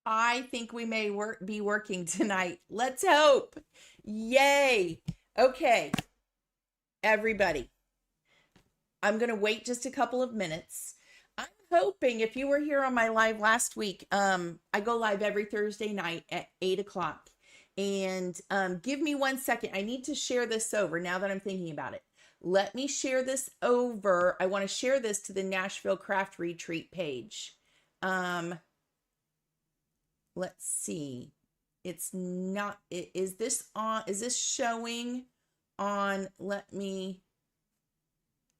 I think we may be working tonight. Let's hope. Yay. Okay, everybody. I'm going to wait just a couple of minutes. I'm hoping if you were here on my live last week, I go live every Thursday night at 8 o'clock. And give me 1 second. I need to share this over now that I'm thinking about it. Let me share this over. I want to share this to the Nashville Craft Retreat page. Let's see. It's not, is this on, is this showing on, let me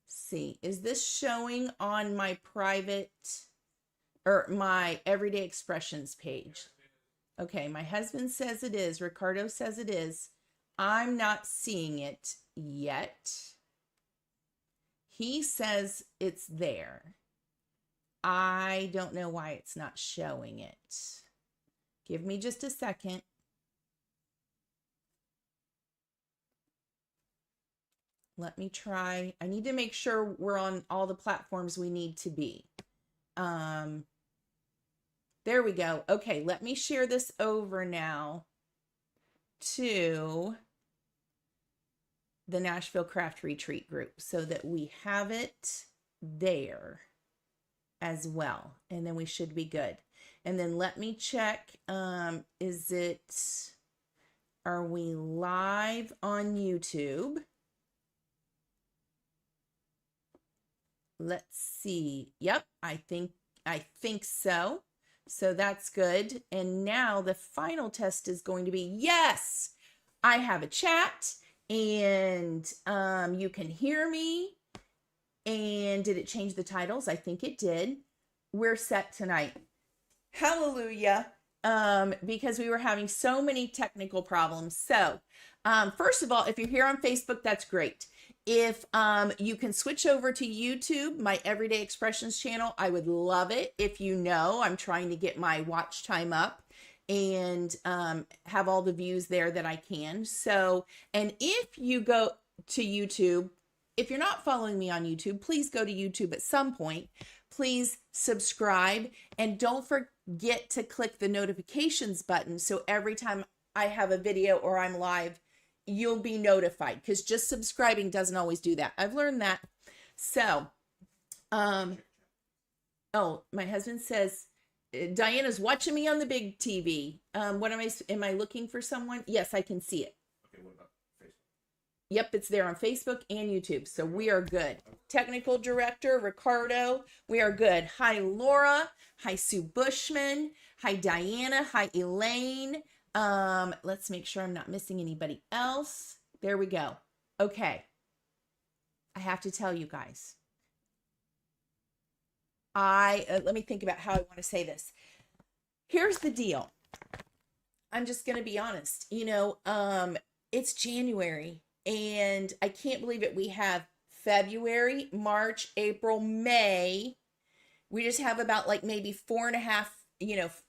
see. Is this showing on my private or my Everyday Expressions page? Okay, my husband says it is. Ricardo says it is. I'm not seeing it yet. He says it's there. I don't know why it's not showing it. Give me just a second. Let me try. I need to make sure we're on all the platforms we need to be. There we go. Okay, let me share this over now to the Nashville Craft Retreat group so that we have it there as well. And then we should be good. And then let me check, are we live on YouTube? Let's see. Yep, I think so. So that's good. And now the final test is going to be, yes, I have a chat and you can hear me. And did it change the titles? I think it did. We're set tonight. Hallelujah. Because we were having so many technical problems. So, first of all, if you're here on Facebook, that's great. If you can switch over to YouTube, my Everyday Expressions channel, I would love it. If you know, I'm trying to get my watch time up and have all the views there that I can. So, and if you go to YouTube, if you're not following me on YouTube, please go to YouTube at some point. Please subscribe and don't forget to click the notifications button. So every time I have a video or I'm live, you'll be notified, because just subscribing doesn't always do that. I've learned that. So, oh, my husband says, Diana's watching me on the big TV. What am I looking for someone? Yes, I can see it. Okay, what about Facebook? Yep, it's there on Facebook and YouTube. So we are good. Technical director, Ricardo, we are good. Hi, Laura. Hi, Sue Bushman. Hi, Diana. Hi, Elaine. Let's make sure I'm not missing anybody else. There we go. Okay. I have to tell you guys. Let me think about how I want to say this. Here's the deal. I'm just going to be honest. It's January and I can't believe it. We have February, March, April, May. We just have about like maybe 4.5,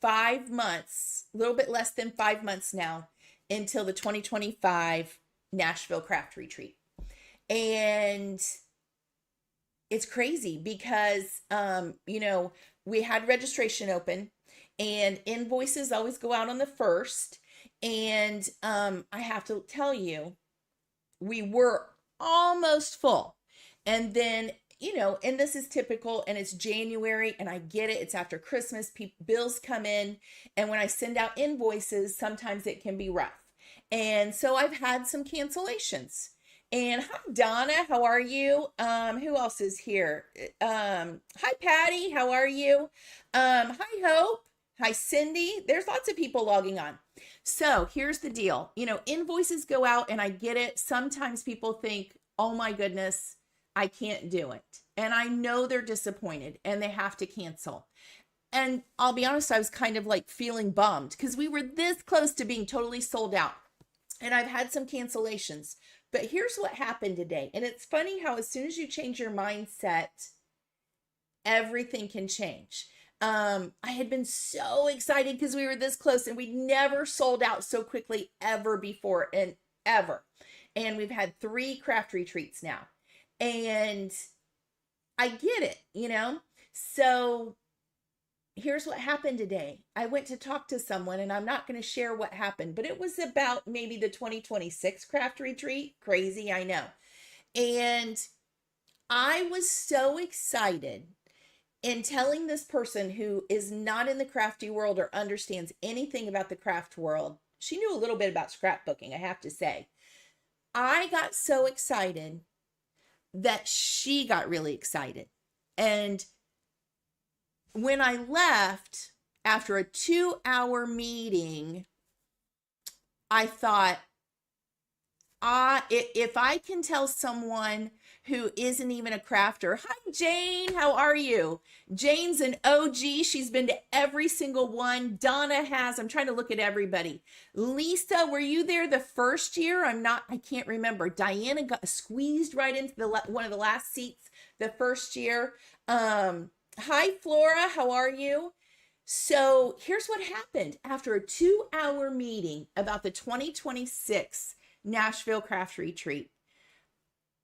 5 months, a little bit less than 5 months now until the 2025 Nashville Craft Retreat. And it's crazy because, we had registration open and invoices always go out on the 1st. And I have to tell you, we were almost full. And then and this is typical, and it's January, and I get it. It's after Christmas. Bills come in, and when I send out invoices, sometimes it can be rough. And so I've had some cancellations. And hi, Donna, how are you? Who else is here? Hi, Patty, how are you? Hi, Hope. Hi, Cindy. There's lots of people logging on. So here's the deal. Invoices go out, and I get it. Sometimes people think, oh my goodness, I can't do it. And I know they're disappointed and they have to cancel. And I'll be honest, I was kind of like feeling bummed because we were this close to being totally sold out. And I've had some cancellations. But here's what happened today. And it's funny how as soon as you change your mindset, everything can change. I had been so excited because we were this close and we'd never sold out so quickly ever before and ever. And we've had 3 craft retreats now. And I get it, So here's what happened today. I went to talk to someone, and I'm not going to share what happened, but it was about maybe the 2026 craft retreat. Crazy, I know. And I was so excited in telling this person who is not in the crafty world or understands anything about the craft world. She knew a little bit about scrapbooking, I have to say. I got so excited that she got really excited. And when I left after a 2-hour meeting, I thought, if I can tell someone who isn't even a crafter, hi Jane, how are you? Jane's an OG. She's been to every single one. Donna has. I'm trying to look at everybody. Lisa, were you there the first year? I can't remember. Diana got squeezed right into one of the last seats the first year. Hi Flora, how are you? So here's what happened after a 2-hour meeting about the 2026 Nashville Craft Retreat.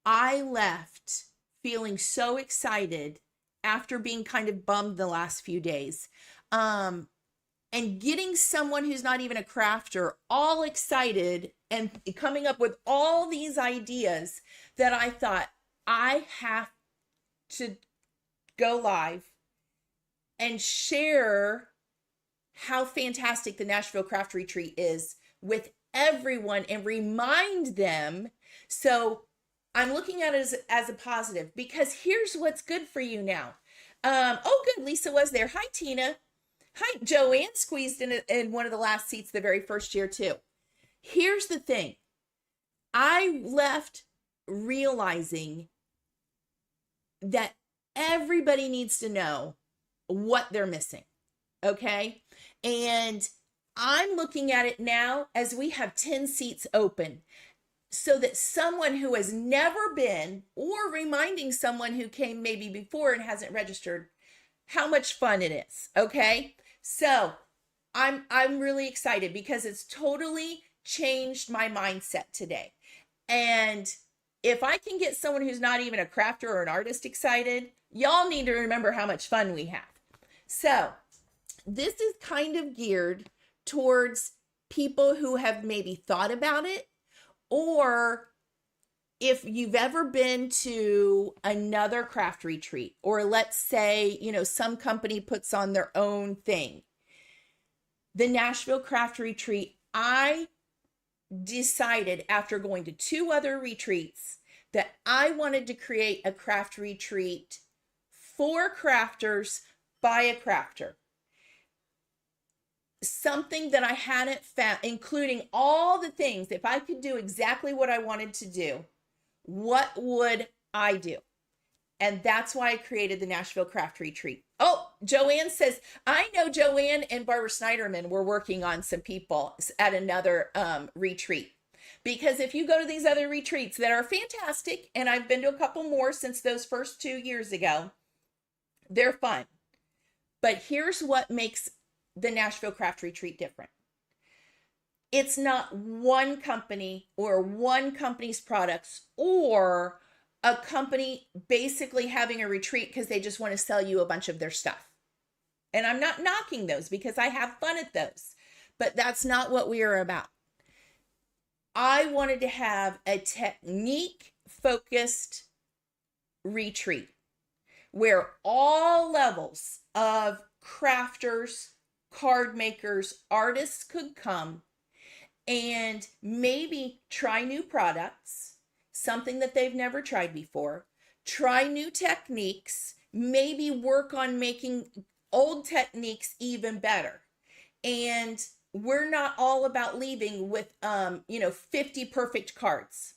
I left feeling so excited after being kind of bummed the last few days. And getting someone who's not even a crafter all excited and coming up with all these ideas that I thought, I have to go live and share how fantastic the Nashville Craft Retreat is with everyone and remind them. So I'm looking at it as a positive, because here's what's good for you now. Oh, good. Lisa was there. Hi, Tina. Hi, Joanne squeezed in one of the last seats the very first year too. Here's the thing. I left realizing that everybody needs to know what they're missing. Okay. And I'm looking at it now as we have 10 seats open, so that someone who has never been, or reminding someone who came maybe before and hasn't registered, how much fun it is. Okay. So I'm really excited because it's totally changed my mindset today. And if I can get someone who's not even a crafter or an artist excited, y'all need to remember how much fun we have. So this is kind of geared towards people who have maybe thought about it, or if you've ever been to another craft retreat, or let's say, some company puts on their own thing. The Nashville Craft Retreat, I decided after going to 2 other retreats that I wanted to create a craft retreat for crafters by a crafter. Something that I hadn't found, including all the things. If I could do exactly what I wanted to do, what would I do? And that's why I created the Nashville Craft Retreat. Oh, Joanne says, I know Joanne and Barbara Snyderman were working on some people at another retreat. Because if you go to these other retreats that are fantastic, and I've been to a couple more since those first 2 years ago, they're fun. But here's what makes the Nashville Craft Retreat different. It's not one company or one company's products, or a company basically having a retreat because they just want to sell you a bunch of their stuff. And I'm not knocking those, because I have fun at those, but that's not what we are about. I wanted to have a technique focused retreat where all levels of crafters, card makers, artists could come and maybe try new products, something that they've never tried before, try new techniques, maybe work on making old techniques even better. And we're not all about leaving with 50 perfect cards.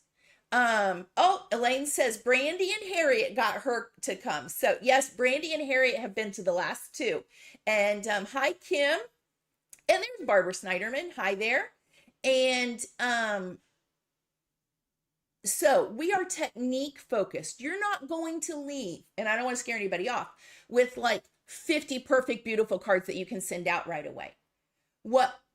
Elaine says Brandy and Harriet got her to come. So yes, Brandy and Harriet have been to the last 2. And hi, Kim. And there's Barbara Snyderman. Hi there. And so we are technique focused. You're not going to leave, and I don't want to scare anybody off, with like 50 perfect, beautiful cards that you can send out right away.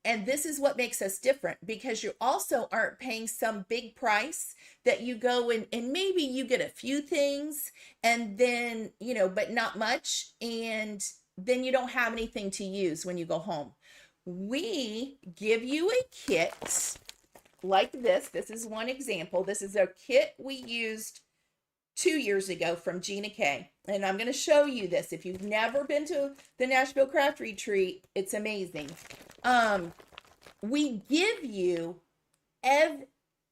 And this is what makes us different, because you also aren't paying some big price that you go and maybe you get a few things and then, but not much. And then you don't have anything to use when you go home. We give you a kit like this. This is one example. This is a kit we used 2 years ago from Gina K. And I'm going to show you this. If you've never been to the Nashville Craft Retreat, it's amazing. We give you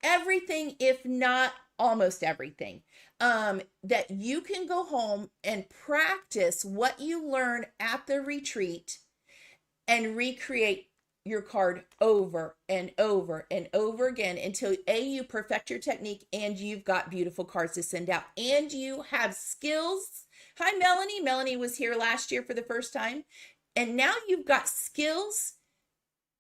everything, if not almost everything, that you can go home and practice what you learn at the retreat and recreate your card over and over and over again until you perfect your technique and you've got beautiful cards to send out and you have skills. Hi, Melanie. Melanie was here last year for the first time. And now you've got skills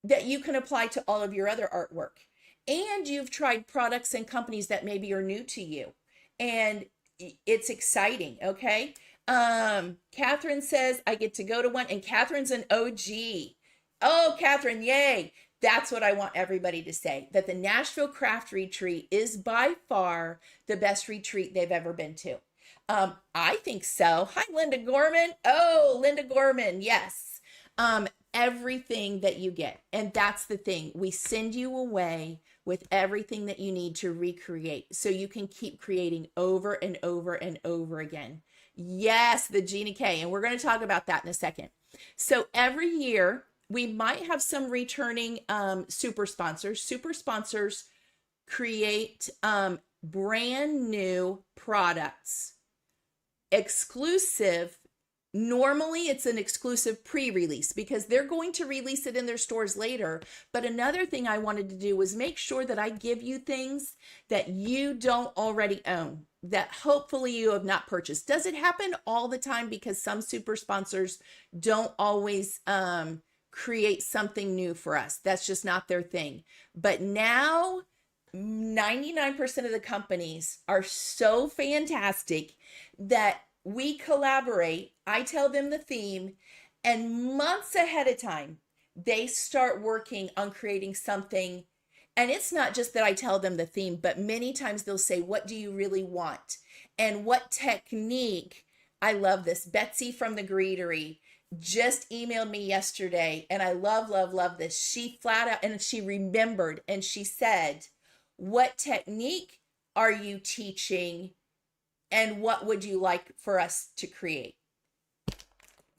that you can apply to all of your other artwork. And you've tried products and companies that maybe are new to you. And it's exciting, okay? Catherine says, I get to go to one. And Catherine's an OG. Oh, Catherine, yay. That's what I want everybody to say, that the Nashville Craft Retreat is by far the best retreat they've ever been to. I think so. Hi, Linda Gorman. Oh, Linda Gorman, yes. Everything that you get. And that's the thing. We send you away with everything that you need to recreate so you can keep creating over and over and over again. Yes, the Gina K. And we're going to talk about that in a second. So every year, we might have some returning super sponsors. Super sponsors create brand new products, exclusive. Normally, it's an exclusive pre-release because they're going to release it in their stores later. But another thing I wanted to do was make sure that I give you things that you don't already own, that hopefully you have not purchased. Does it happen all the time? Because some super sponsors don't always create something new for us. That's just not their thing. But now 99% of the companies are so fantastic that we collaborate. I tell them the theme, and months ahead of time, they start working on creating something. And it's not just that I tell them the theme, but many times they'll say, what do you really want? And what technique? I love this. Betsy from the Greetery just emailed me yesterday, and I love this. She flat out, and she remembered, and she said, what technique are you teaching, and what would you like for us to create?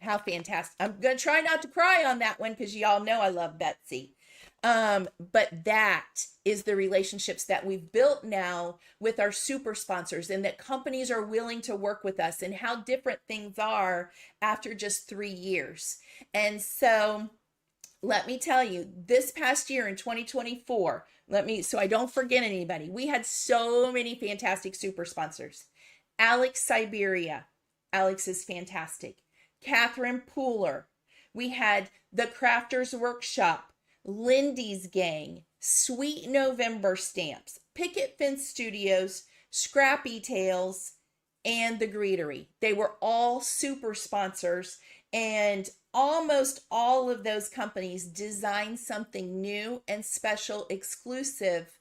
How fantastic. I'm going to try not to cry on that one because y'all know I love Betsy. But that is the relationships that we've built now with our super sponsors, and that companies are willing to work with us, and how different things are after just 3 years. And let me tell you, this past year in 2024, so I don't forget anybody, we had so many fantastic super sponsors. Alex Siberia. Alex is fantastic. Catherine Pooler. We had the Crafters Workshop, Lindy's Gang, Sweet November Stamps, Picket Fence Studios, Scrappy Tales, and The Greetery. They were all super sponsors, and almost all of those companies designed something new and special, exclusive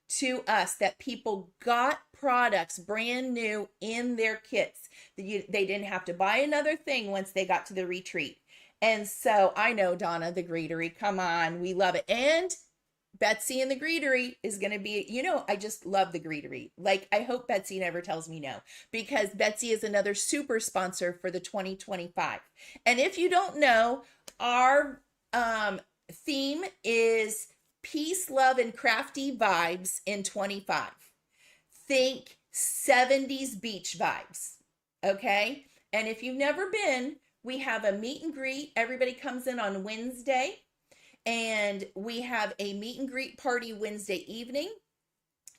to us, that people got products brand new in their kits. They didn't have to buy another thing once they got to the retreat. And so I know, Donna, the Greetery, come on, we love it. And Betsy and the Greetery is going to be, I just love the Greetery. Like, I hope Betsy never tells me no, because Betsy is another super sponsor for the 2025. And if you don't know, our theme is Peace, Love, and Crafty Vibes in 25. Think 70s beach vibes, okay? And if you've never been, we have a meet and greet. Everybody comes in on Wednesday, and we have a meet and greet party Wednesday evening.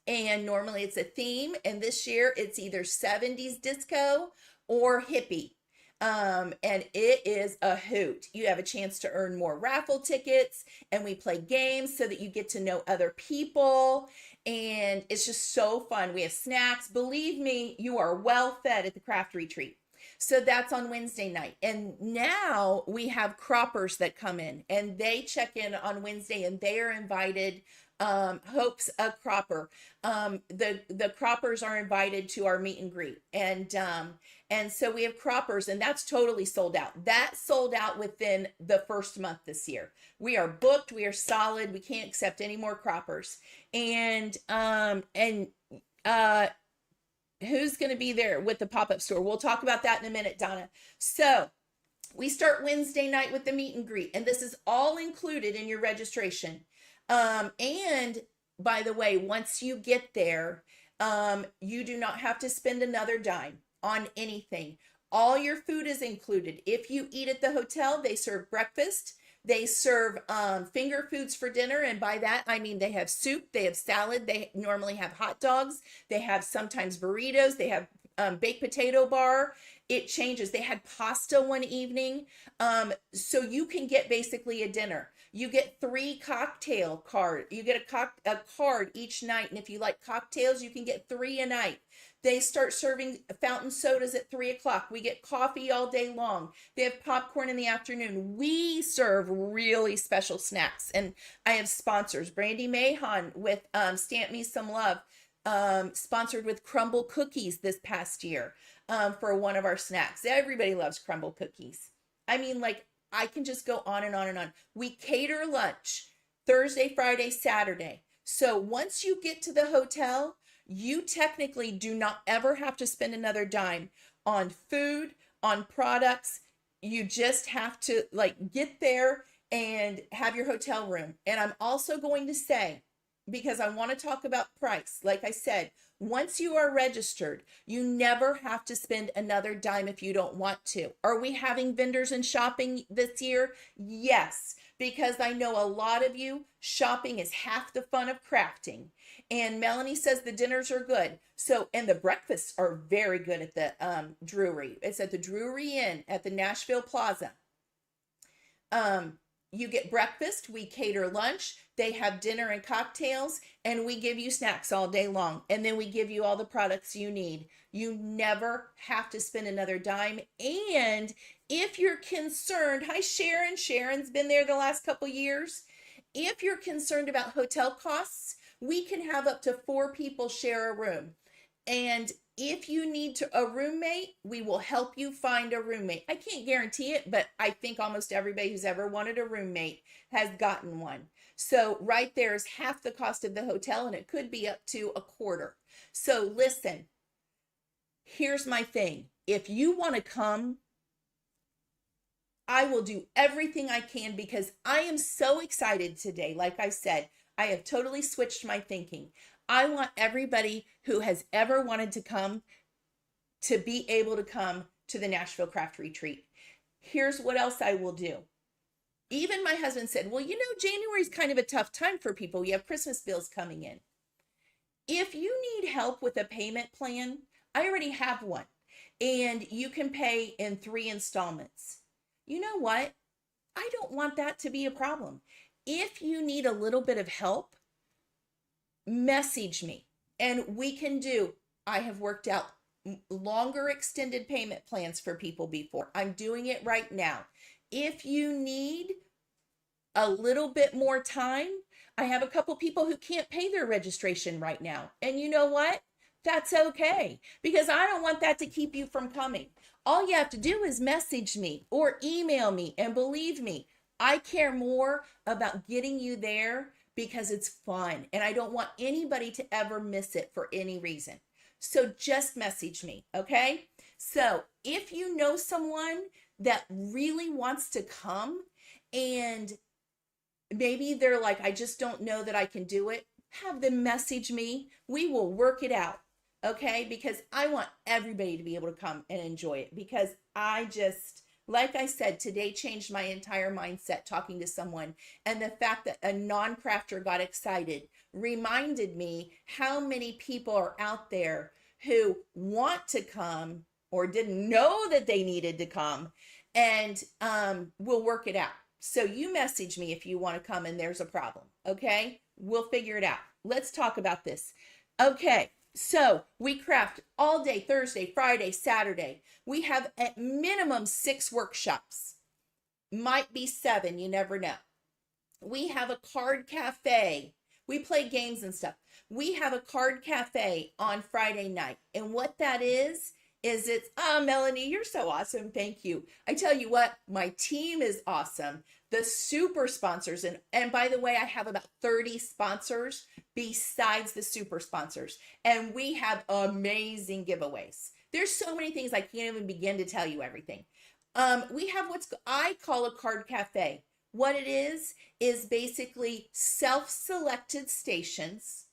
And normally it's a theme, and this year it's either 70s disco or hippie. And it is a hoot. You have a chance to earn more raffle tickets, and we play games so that you get to know other people. And it's just so fun. We have snacks. Believe me, you are well fed at the craft retreat. So that's on Wednesday night. And now we have croppers that come in, and they check in on Wednesday, and they are invited Hope's a cropper. The croppers are invited to our meet and greet, and so we have croppers, and that's totally sold out. That sold out within the first month this year. We are booked. We are solid. We can't accept any more croppers. And who's going to be there with the pop-up store? We'll talk about that in a minute, Donna. So we start Wednesday night with the meet and greet, and this is all included in your registration. And by the way, once you get there, you do not have to spend another dime on anything. All your food is included. If you eat at the hotel, they serve breakfast. They serve finger foods for dinner. And by that, I mean they have soup, they have salad, they normally have hot dogs, they have sometimes burritos, they have baked potato bar. It changes. They had pasta one evening. So you can get basically a dinner. You get 3 cocktail cards. You get a card each night. And if you like cocktails, you can get 3 a night. They start serving fountain sodas at 3 o'clock. We get coffee all day long. They have popcorn in the afternoon. We serve really special snacks. And I have sponsors. Brandy Mahon with Stamp Me Some Love. Sponsored with crumble cookies this past year for one of our snacks. Everybody loves crumble cookies. I mean, like, I can just go on and on and on. We cater lunch Thursday, Friday, Saturday. So once you get to the hotel, you technically do not ever have to spend another dime on food, on products. You just have to like get there and have your hotel room. And I'm also going to say, because I want to talk about price, like I said, once you are registered, you never have to spend another dime if you don't want to. Are we having vendors and shopping this year? Yes, because I know a lot of you, shopping is half the fun of crafting. And Melanie says the dinners are good. So, and the breakfasts are very good at the Drury. It's at the Drury Inn at the Nashville Plaza. You get breakfast, we cater lunch, they have dinner and cocktails, and we give you snacks all day long. And then we give you all the products you need. You never have to spend another dime. And if you're concerned, hi Sharon, Sharon's been there the last couple years. If you're concerned about hotel costs, we can have up to 4 people share a room. And if you need a roommate, we will help you find a roommate. I can't guarantee it, but I think almost everybody who's ever wanted a roommate has gotten one. So right there is half the cost of the hotel, and it could be up to a quarter. So listen, here's my thing. If you want to come, I will do everything I can because I am so excited today. Like I said, I have totally switched my thinking. I want everybody who has ever wanted to come to be able to come to the Nashville Craft Retreat. Here's what else I will do. Even my husband said, well, you know, January is kind of a tough time for people. You have Christmas bills coming in. If you need help with a payment plan, I already have one. And you can pay in 3 installments. You know what? I don't want that to be a problem. If you need a little bit of help, message me and we can do. I have worked out longer extended payment plans for people before. I'm doing it right now. If you need a little bit more time, I have a couple people who can't pay their registration right now. And you know what? That's okay, because I don't want that to keep you from coming. All you have to do is message me or email me, and believe me, I care more about getting you there because it's fun and I don't want anybody to ever miss it for any reason. So just message me, okay? So if you know someone that really wants to come and maybe they're like, I just don't know that I can do it, have them message me. We will work it out, okay? Because I want everybody to be able to come and enjoy it, because I just, like I said, today changed my entire mindset talking to someone. And the fact that a non-crafter got excited reminded me how many people are out there who want to come or didn't know that they needed to come, and we'll work it out. So you message me if you want to come and there's a problem, okay? We'll figure it out. Let's talk about this. Okay. So we craft all day, Thursday, Friday, Saturday. We have at minimum 6 workshops. Might be 7, you never know. We have a card cafe We play games and stuff. We have a card cafe on Friday night. And what that is it's, Melanie, you're so awesome. Thank you. I tell you what, my team is awesome. The super sponsors, and by the way, I have about 30 sponsors besides the super sponsors. And we have amazing giveaways. There's so many things I can't even begin to tell you everything. We have what I call a card cafe. What it is basically self-selected stations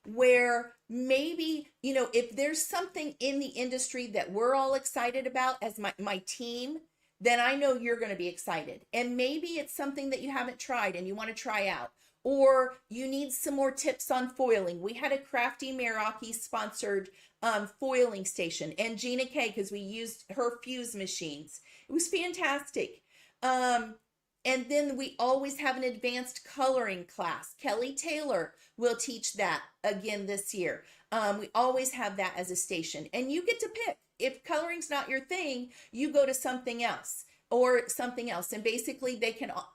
where maybe, if there's something in the industry that we're all excited about as my team, then I know you're going to be excited. And maybe it's something that you haven't tried and you want to try out, or you need some more tips on foiling. We had a Crafty Meraki sponsored foiling station, and Gina K, because we used her fuse machines. It was fantastic. And then we always have an advanced coloring class. Kelly Taylor will teach that again this year. We always have that as a station. And you get to pick. If coloring's not your thing, you go to something else or something else. And basically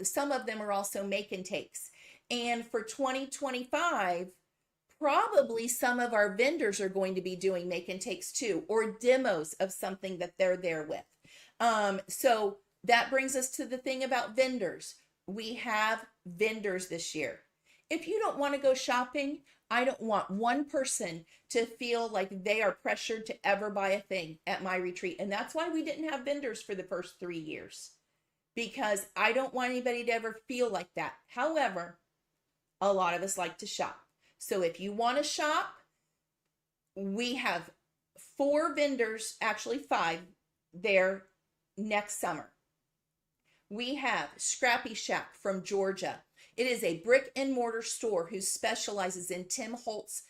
some of them are also make and takes. And for 2025, probably some of our vendors are going to be doing make and takes too, or demos of something that they're there with. So that brings us to the thing about vendors. We have vendors this year. If you don't want to go shopping, I don't want one person to feel like they are pressured to ever buy a thing at my retreat. And that's why we didn't have vendors for the first 3 years, because I don't want anybody to ever feel like that. However, a lot of us like to shop. So if you want to shop, we have 4 vendors, actually 5, there next summer. We have Scrappy Shack from Georgia. It is a brick and mortar store who specializes in Tim Holtz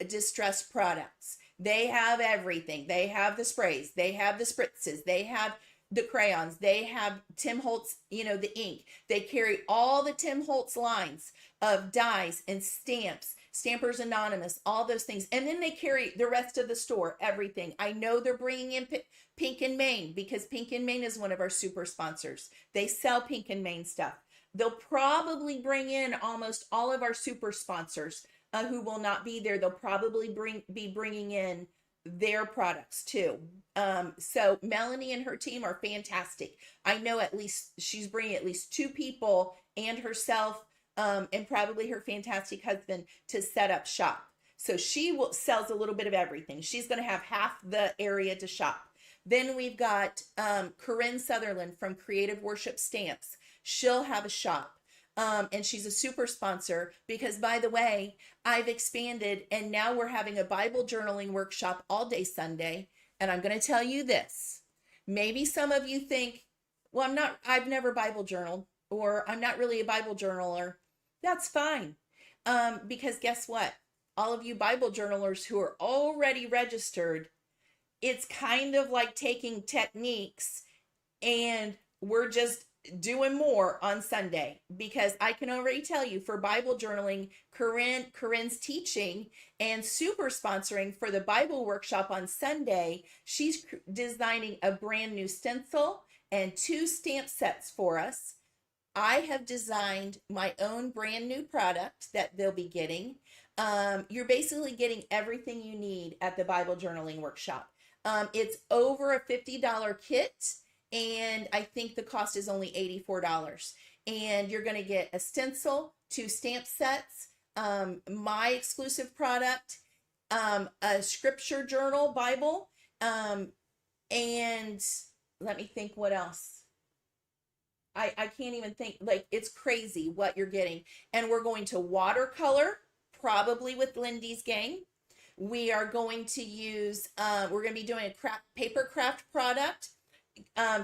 distressed products. They have everything. They have the sprays. They have the spritzes. They have the crayons. They have Tim Holtz, the ink. They carry all the Tim Holtz lines of dies and stamps, Stampers Anonymous, all those things. And then they carry the rest of the store, everything. I know they're bringing in Pink and Main, because Pink and Main is one of our super sponsors. They sell Pink and Main stuff. They'll probably bring in almost all of our super sponsors who will not be there. They'll probably be bringing in their products too. So Melanie and her team are fantastic. I know she's bringing at least 2 people and herself and probably her fantastic husband to set up shop. So she sells a little bit of everything. She's going to have half the area to shop. Then we've got Corinne Sutherland from Creative Worship Stamps. She'll have a shop. And she's a super sponsor because, by the way, I've expanded and now we're having a Bible journaling workshop all day Sunday. And I'm going to tell you this. Maybe some of you think, well, I've never Bible journaled, or I'm not really a Bible journaler. That's fine. Because guess what? All of you Bible journalers who are already registered, it's kind of like taking techniques and we're just doing more on Sunday, because I can already tell you for Bible journaling, Corinne's teaching and super sponsoring for the Bible workshop on Sunday. She's designing a brand new stencil and 2 stamp sets for us. I have designed my own brand new product that they'll be getting. You're basically getting everything you need at the Bible journaling workshop. It's over a $50 kit. And I think the cost is only $84. And you're going to get a stencil, 2 stamp sets, my exclusive product, a scripture journal Bible, and let me think what else. I can't even think. Like, it's crazy what you're getting. And we're going to watercolor, probably with Lindy's gang. We are going to use, we're going to be doing a paper craft product.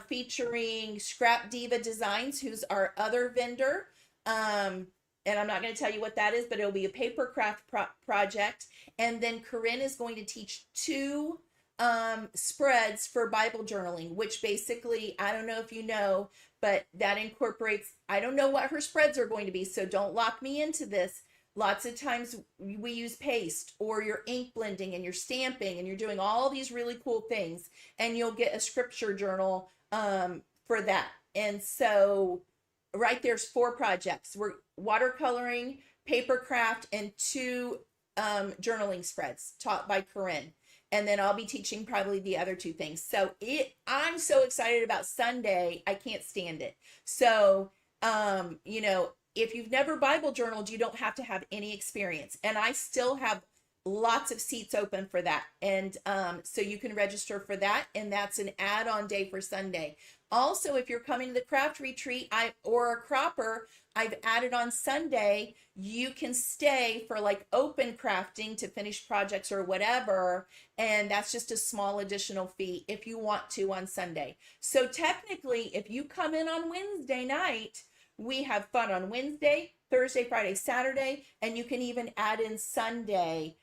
Featuring Scrap Diva Designs, who's our other vendor. And I'm not going to tell you what that is, but it'll be a paper craft project. And then Corinne is going to teach 2 spreads for Bible journaling, which basically, I don't know if you know, but that incorporates, I don't know what her spreads are going to be, so don't lock me into this. Lots of times we use paste or your ink blending and you're stamping and you're doing all these really cool things, and you'll get a scripture journal for that. And so right there's 4 projects. We're watercoloring, paper craft, and 2 journaling spreads taught by Corinne. And then I'll be teaching probably the other 2 things. So I'm so excited about Sunday. I can't stand it. So, you know, if you've never Bible journaled, you don't have to have any experience. And I still have lots of seats open for that. And so you can register for that. And that's an add-on day for Sunday. Also, if you're coming to the craft retreat or a cropper, I've added on Sunday, you can stay for like open crafting to finish projects or whatever. And that's just a small additional fee if you want to on Sunday. So technically, if you come in on Wednesday night, we have fun on Wednesday, Thursday, Friday, Saturday, and you can even add in Sunday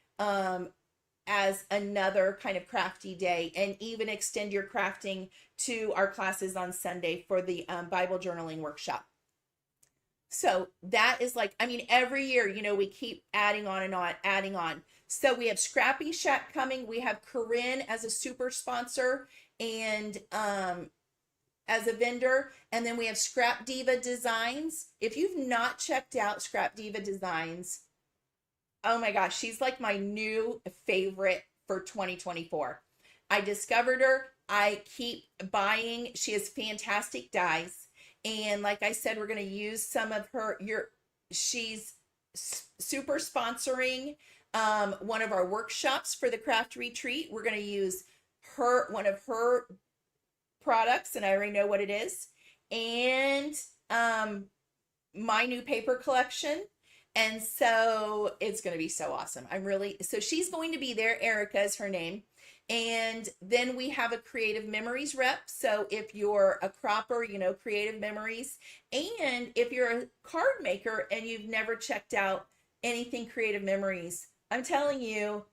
as another kind of crafty day, and even extend your crafting to our classes on Sunday for the Bible journaling workshop. So that is like, I mean, every year, you know, we keep adding on and on, adding on. So we have Scrappy Shack coming. We have Corinne as a super sponsor and as a vendor. And then we have Scrap Diva Designs. If you've not checked out Scrap Diva Designs, oh my gosh, she's like my new favorite for 2024. I discovered her. I keep buying. She has fantastic dies. And like I said, we're going to use some of her, she's super sponsoring one of our workshops for the craft retreat. We're going to use one of her products, and I already know what it is. And my new paper collection. And so it's going to be so awesome. So she's going to be there. Erica is her name. And then we have a Creative Memories rep. So if you're a cropper, you know, Creative Memories. And if you're a card maker and you've never checked out anything Creative Memories, I'm telling you,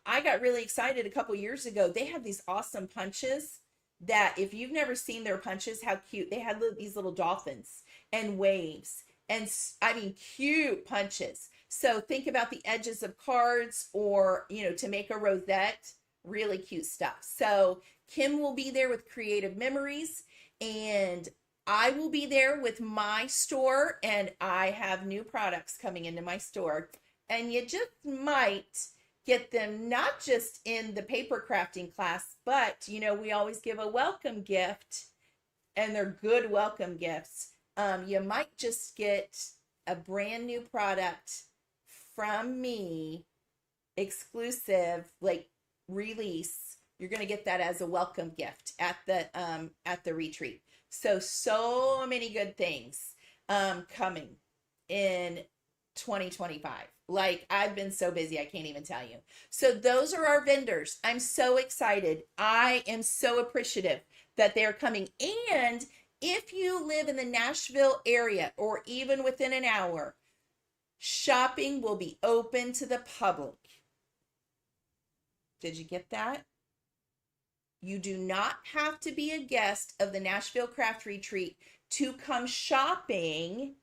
I got really excited a couple years ago. They have these awesome punches that if you've never seen their punches, how cute. They had these little dolphins and waves. And I mean, cute punches. So think about the edges of cards, or, you know, to make a rosette, really cute stuff. So Kim will be there with Creative Memories, and I will be there with my store, and I have new products coming into my store. And you just might get them not just in the paper crafting class, but, you know, we always give a welcome gift, and they're good welcome gifts. You might just get a brand new product from me, exclusive, like release. You're going to get that as a welcome gift at the retreat. So many good things coming in 2025. Like, I've been so busy, I can't even tell you. So those are our vendors. I'm so excited. I am so appreciative that they're coming. And if you live in the Nashville area or even within an hour, shopping will be open to the public. Did you get that? You do not have to be a guest of the Nashville Craft Retreat to come shopping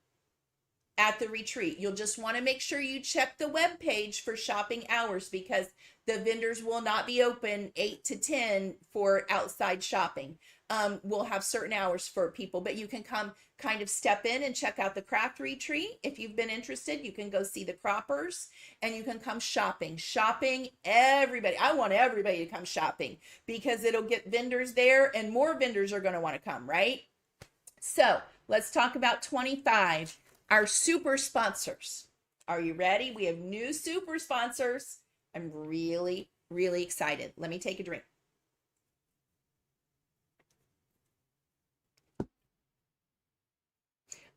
at the retreat. You'll just want to make sure you check the webpage for shopping hours, because the vendors will not be open 8 to 10 for outside shopping. We'll have certain hours for people, but you can come kind of step in and check out the craft retreat. If you've been interested, you can go see the croppers, and you can come shopping. Everybody. I want everybody to come shopping, because it'll get vendors there, and more vendors are going to want to come, right? So let's talk about 25, our super sponsors. Are you ready? We have new super sponsors. I'm really, really excited. Let me take a drink.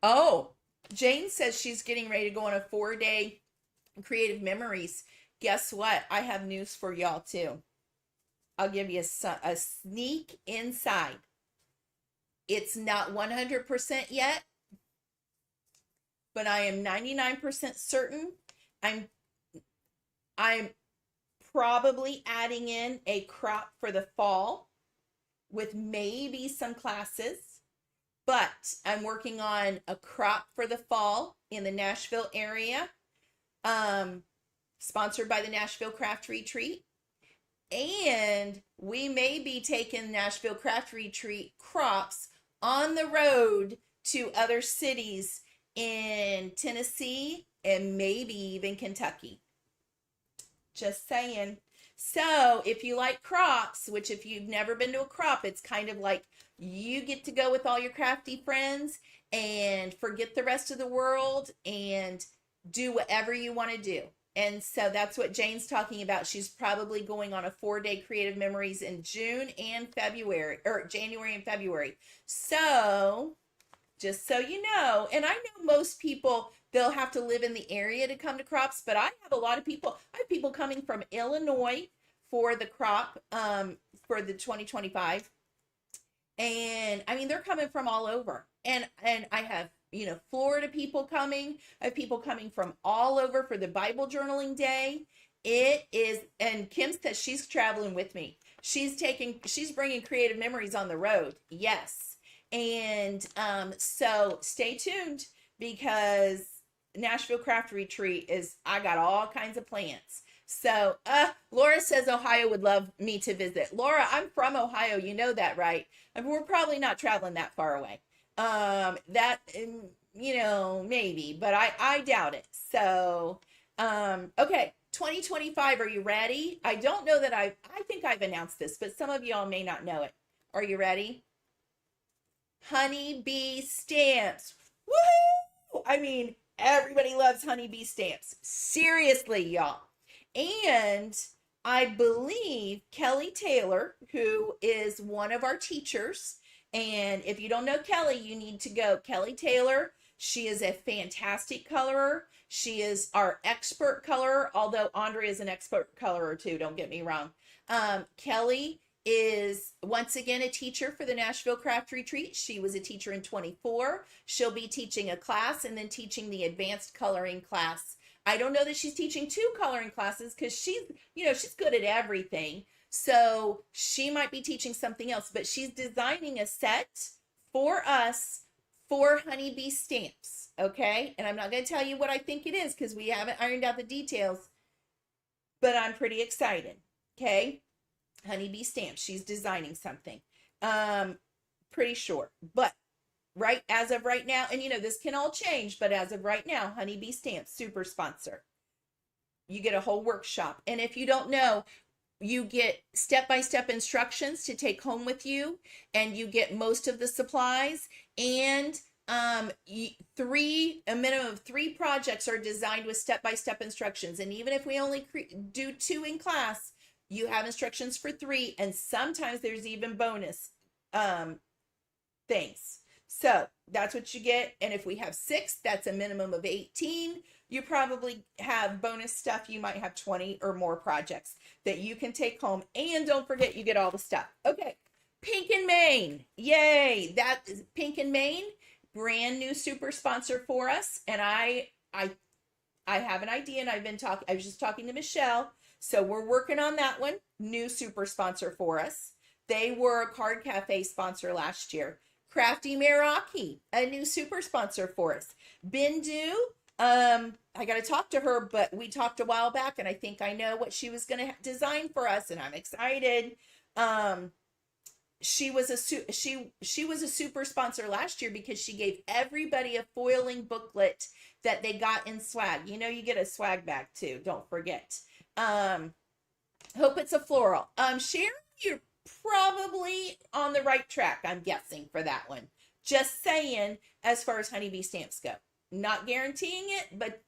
Oh, Jane says she's getting ready to go on a 4-day Creative Memories. Guess what? I have news for y'all too. I'll give you a sneak inside. It's not 100% yet, but I am 99% certain. I'm probably adding in a crop for the fall with maybe some classes. But I'm working on a crop for the fall in the Nashville area, sponsored by the Nashville Craft Retreat. And we may be taking Nashville Craft Retreat crops on the road to other cities in Tennessee and maybe even Kentucky. Just saying. So if you like crops, which if you've never been to a crop, it's kind of like you get to go with all your crafty friends and forget the rest of the world and do whatever you want to do. And so that's what Jane's talking about. She's probably going on a 4-day creative memories in June and February, or January and February. So just so you know, and I know most people, they'll have to live in the area to come to crops, but I have a lot of people, I have people coming from Illinois for the crop, for the 2025. And I mean, they're coming from all over. And I have, Florida people coming. I have people coming from all over for the Bible journaling day. It is, and Kim says she's traveling with me. She's bringing creative memories on the road. Yes. And so stay tuned, because Nashville Craft Retreat I got all kinds of plans. So Laura says Ohio would love me to visit. Laura, I'm from Ohio. You know that, right? I mean, we're probably not traveling that far away. Maybe, but I doubt it. So, okay. 2025, are you ready? I don't know that I think I've announced this, but some of y'all may not know it. Are you ready? Honeybee stamps. Woohoo! I mean, everybody loves honeybee stamps. Seriously, y'all. And I believe Kelly Taylor, who is one of our teachers, and if you don't know Kelly, you need to go. Kelly Taylor, she is a fantastic colorer. She is our expert colorer, although Andrea is an expert colorer too, don't get me wrong. Kelly is once again a teacher for the Nashville Craft Retreat. She was a teacher in 24. She'll be teaching a class and then teaching the advanced coloring class. I don't know that she's teaching 2 coloring classes, because she's good at everything. So she might be teaching something else, but she's designing a set for us for honeybee stamps. Okay. And I'm not going to tell you what I think it is, because we haven't ironed out the details, but I'm pretty excited. Okay. Honeybee stamps. She's designing something. Pretty sure, but as of right now, and this can all change, but as of right now, honeybee stamps, super sponsor. You get a whole workshop. And if you don't know, you get step-by-step instructions to take home with you, and you get most of the supplies, and a minimum of 3 projects are designed with step-by-step instructions. And even if we only do 2 in class, you have instructions for 3, and sometimes there's even bonus things. So that's what you get. And if we have 6, that's a minimum of 18. You probably have bonus stuff. You might have 20 or more projects that you can take home. And don't forget, you get all the stuff. Okay. Pink and Maine. Yay. That is Pink and Maine, brand new super sponsor for us. And I have an idea, and I was just talking to Michelle. So we're working on that one. New super sponsor for us. They were a Card Cafe sponsor last year. Crafty Meraki, a new super sponsor for us. Bindu, I got to talk to her, but we talked a while back, and I think I know what she was going to design for us, and I'm excited. She was a super sponsor last year, because she gave everybody a foiling booklet that they got in swag. You get a swag bag too. Don't forget. Hope it's a floral. Sharon, you're probably on the right track, I'm guessing, for that one. Just saying, as far as honeybee stamps go. Not guaranteeing it, but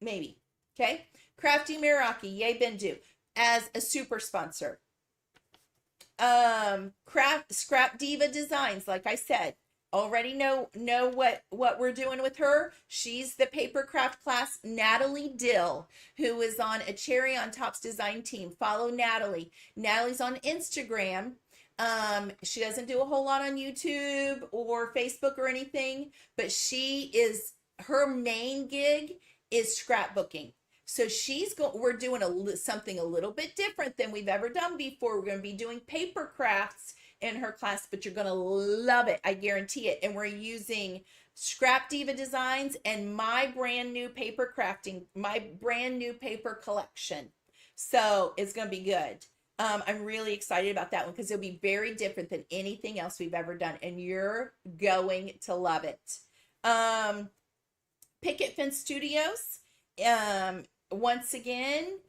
maybe. Okay. Crafty Meraki, yay Bindu, as a super sponsor. Scrap Diva Designs, like I said, already know what we're doing with her. She's the paper craft class. Natalie Dill, who is on a Cherry on Top's design team. Follow Natalie. Natalie's on Instagram. She doesn't do a whole lot on YouTube or Facebook or anything, but her main gig is scrapbooking. So we're doing something a little bit different than we've ever done before. We're going to be doing paper crafts in her class, but you're going to love it. I guarantee it. And we're using Scrap Diva Designs and my brand new paper collection. So it's going to be good. I'm really excited about that one, because it'll be very different than anything else we've ever done, and you're going to love it. Um, Picket Fence Studios. Once again,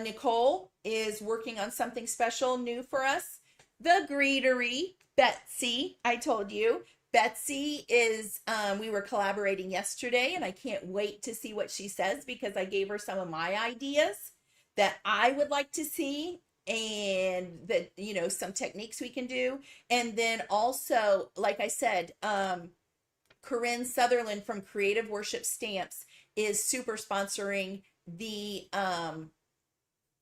Nicole is working on something special new for us. The Greetery, Betsy, I told you. Betsy is, we were collaborating yesterday, and I can't wait to see what she says because I gave her some of my ideas that I would like to see, and that, some techniques we can do. And then also, like I said, Corinne Sutherland from Creative Worship Stamps is super sponsoring the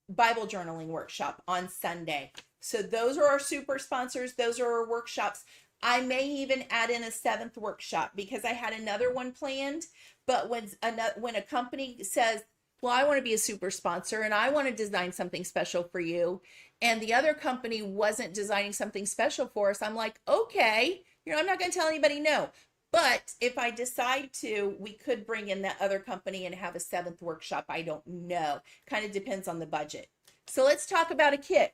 Bible journaling workshop on Sunday. So those are our super sponsors. Those are our workshops. I may even add in a 7th workshop because I had another one planned. But when a company says, well, I want to be a super sponsor and I want to design something special for you, and the other company wasn't designing something special for us, I'm like, okay, I'm not going to tell anybody no. But if I decide to, we could bring in that other company and have a 7th workshop. I don't know. Kind of depends on the budget. So let's talk about a kit.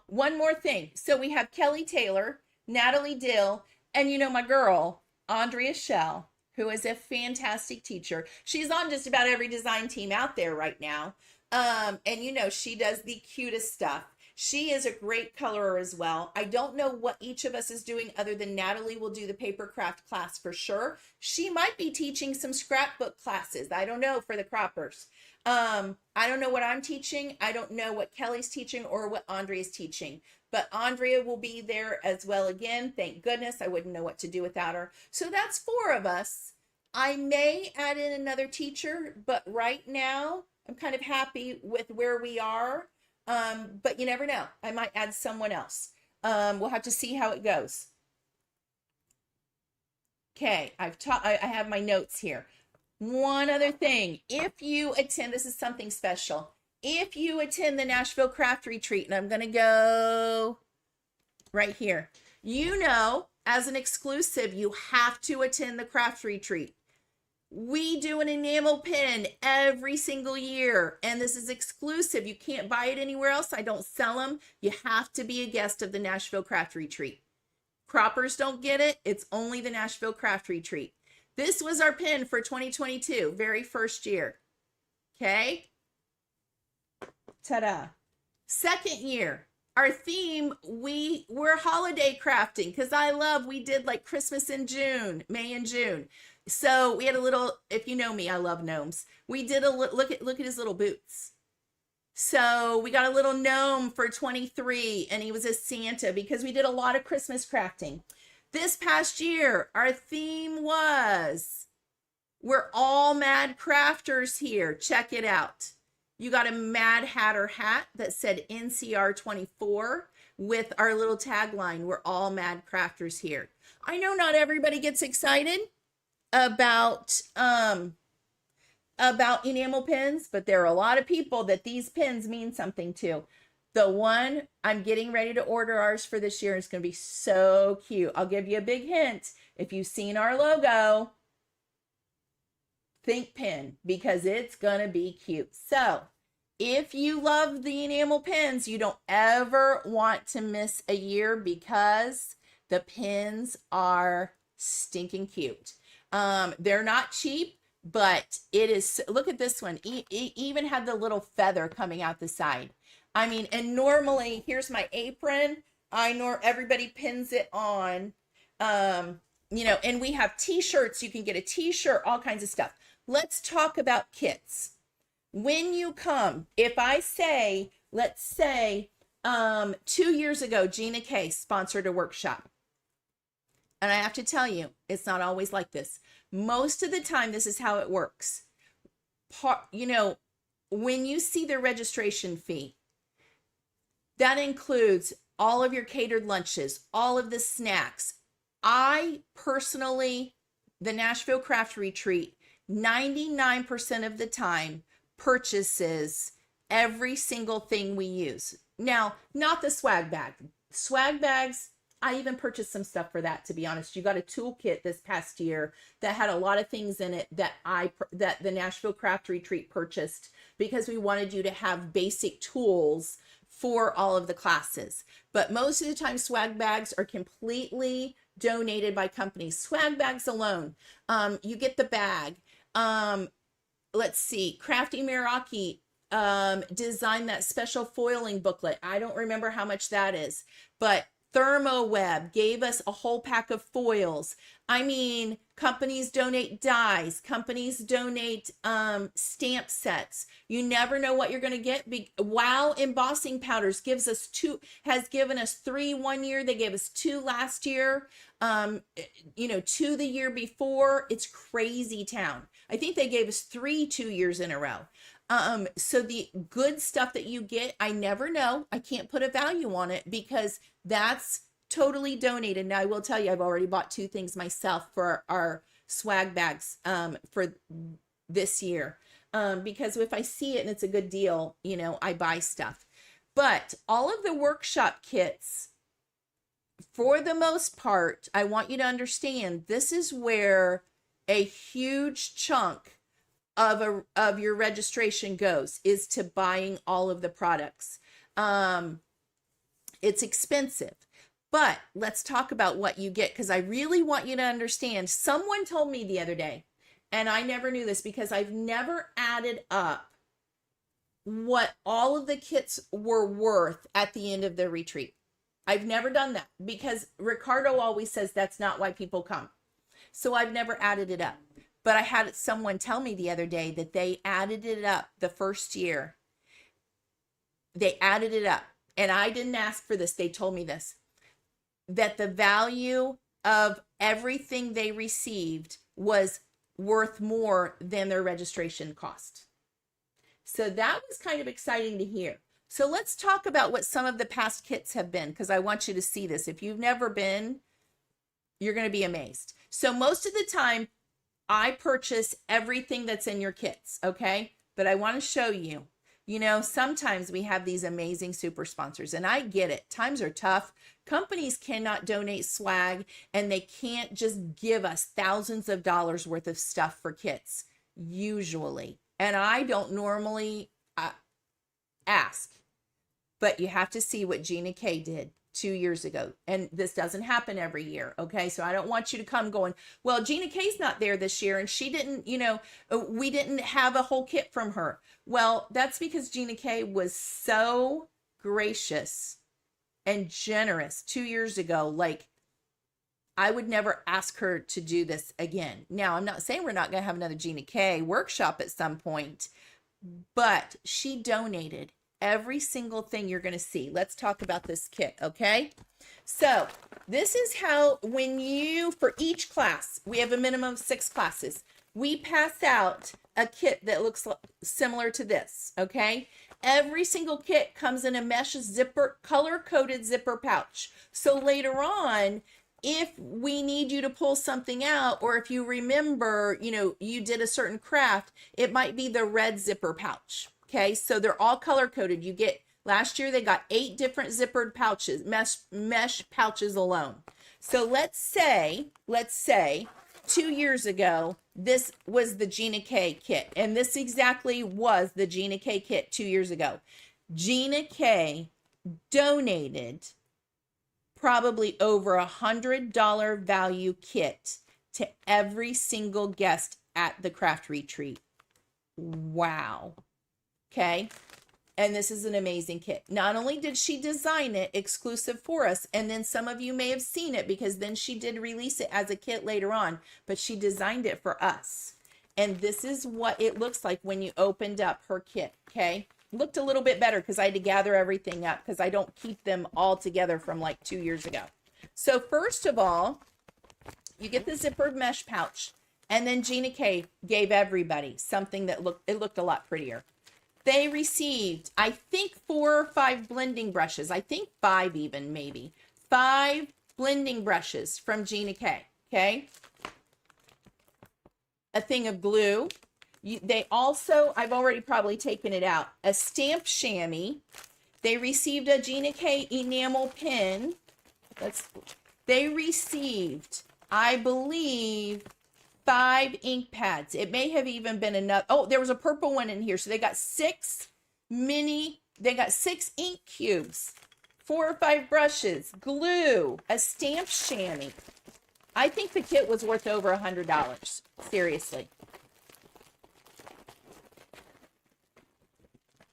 One more thing. So we have Kelly Taylor, Natalie Dill, and my girl, Andrea Schell, who is a fantastic teacher. She's on just about every design team out there right now. And she does the cutest stuff. She is a great colorer as well. I don't know what each of us is doing other than Natalie will do the paper craft class for sure. She might be teaching some scrapbook classes. I don't know, for the croppers. I don't know what I'm teaching. I don't know what Kelly's teaching or what Andrea's teaching. But Andrea will be there as well again. Thank goodness. I wouldn't know what to do without her. So that's 4 of us. I may add in another teacher, but right now I'm kind of happy with where we are. But you never know. I might add someone else. We'll have to see how it goes. Okay, I have my notes here. One other thing. If you attend, this is something special. If you attend the Nashville Craft Retreat, and I'm going to go right here. As an exclusive, you have to attend the Craft Retreat. We do an enamel pin every single year, and this is exclusive. You can't buy it anywhere else. I don't sell them. You have to be a guest of the Nashville Craft Retreat. Croppers don't get it. It's only the Nashville Craft Retreat. This was our pin for 2022, very first year. Okay. Ta-da. Second year, our theme, we're holiday crafting because we did like Christmas in June, May and June. So we had a little, if you know me, I love gnomes. We did look at his little boots. So we got a little gnome for 23, and he was a Santa because we did a lot of Christmas crafting. This past year, our theme was, we're all mad crafters here. Check it out. You got a Mad Hatter hat that said NCR 24 with our little tagline, we're all mad crafters here. I know not everybody gets excited about enamel pins, but there are a lot of people that these pins mean something to. The one I'm getting ready to order ours for this year is going to be so cute. I'll give you a big hint. If you've seen our logo, think pin, because it's going to be cute. So if you love the enamel pins, you don't ever want to miss a year because the pins are stinking cute. They're not cheap, but it is, look at this one. Even had the little feather coming out the side. I mean, and normally, here's my apron. Everybody pins it on, and we have t-shirts. You can get a t-shirt, all kinds of stuff. Let's talk about kits. When you come, if I say, let's say, 2 years ago, Gina K sponsored a workshop. And I have to tell you, it's not always like this. Most of the time, this is how it works. When you see the registration fee, that includes all of your catered lunches, all of the snacks. I personally, the Nashville Craft Retreat, 99% of the time purchases every single thing we use. Now, not the swag bag. Swag bags, I even purchased some stuff for that, to be honest. You got a toolkit this past year that had a lot of things in it that the Nashville Craft Retreat purchased because we wanted you to have basic tools for all of the classes. But most of the time, swag bags are completely donated by companies. Swag bags alone, you get the bag. Let's see, Crafty Meraki designed that special foiling booklet. I don't remember how much that is, but ThermoWeb gave us a whole pack of foils. I mean, companies donate dies, companies donate stamp sets. You never know what you're going to get. Wow Embossing Powders has given us 3 1 year. They gave us 2 last year. 2 the year before. It's crazy town. I think they gave us 3 2 years in a row. So the good stuff that you get, I never know. I can't put a value on it because that's totally donated. Now I will tell you, I've already bought 2 things myself for our swag bags for this year. Because if I see it and it's a good deal, I buy stuff. But all of the workshop kits, for the most part, I want you to understand, this is where a huge chunk of your registration goes, is to buying all of the products. It's expensive, but let's talk about what you get, because I really want you to understand. Someone told me the other day, and I never knew this because I've never added up what all of the kits were worth at the end of the retreat. I've never done that because Ricardo always says that's not why people come. So I've never added it up. But I had someone tell me the other day that they added it up the first year. They added it up. And I didn't ask for this. They told me this. That the value of everything they received was worth more than their registration cost. So that was kind of exciting to hear. So let's talk about what some of the past kits have been, because I want you to see this. If you've never been, you're going to be amazed. So most of the time, I purchase everything that's in your kits, okay? But I want to show you, sometimes we have these amazing super sponsors, and I get it. Times are tough. Companies cannot donate swag, and they can't just give us thousands of dollars worth of stuff for kits, usually. And I don't normally ask, but you have to see what Gina K did 2 years ago. And this doesn't happen every year. Okay. So I don't want you to come going, well, Gina K's not there this year and she didn't, we didn't have a whole kit from her. Well, that's because Gina K was so gracious and generous 2 years ago. Like, I would never ask her to do this again. Now, I'm not saying we're not going to have another Gina K workshop at some point, but she donated every single thing you're going to see. Let's talk about this kit, okay? So this is how, for each class, we have a minimum of 6 classes. We pass out a kit that looks similar to this, okay? Every single kit comes in a mesh zipper, color-coded zipper pouch. So later on, if we need you to pull something out, or if you remember, you did a certain craft, it might be the red zipper pouch. Okay, so they're all color coded. Last year they got 8 different zippered pouches, mesh pouches alone. So let's say 2 years ago, this was the Gina K kit, and this exactly was the Gina K kit 2 years ago. Gina K donated probably over $100 value kit to every single guest at the craft retreat. Wow. Okay. And this is an amazing kit. Not only did she design it exclusive for us, and then some of you may have seen it because then she did release it as a kit later on, but she designed it for us. And this is what it looks like when you opened up her kit. Okay. Looked a little bit better because I had to gather everything up because I don't keep them all together from like 2 years ago. So first of all, you get the zippered mesh pouch, and then Gina K gave everybody something that looked a lot prettier. They received, I think, 4 or 5 blending brushes. I think 5 even, maybe. 5 blending brushes from Gina K, okay? A thing of glue. They also, I've already probably taken it out, a stamp chamois. They received a Gina K enamel pin. They received, I believe, 5 ink pads. It may have even been enough. Oh, there was a purple one in here. So they got 6 mini They got 6 ink cubes, 4 or 5 brushes, glue, a stamp chamois. I think the kit was worth over $100. Seriously.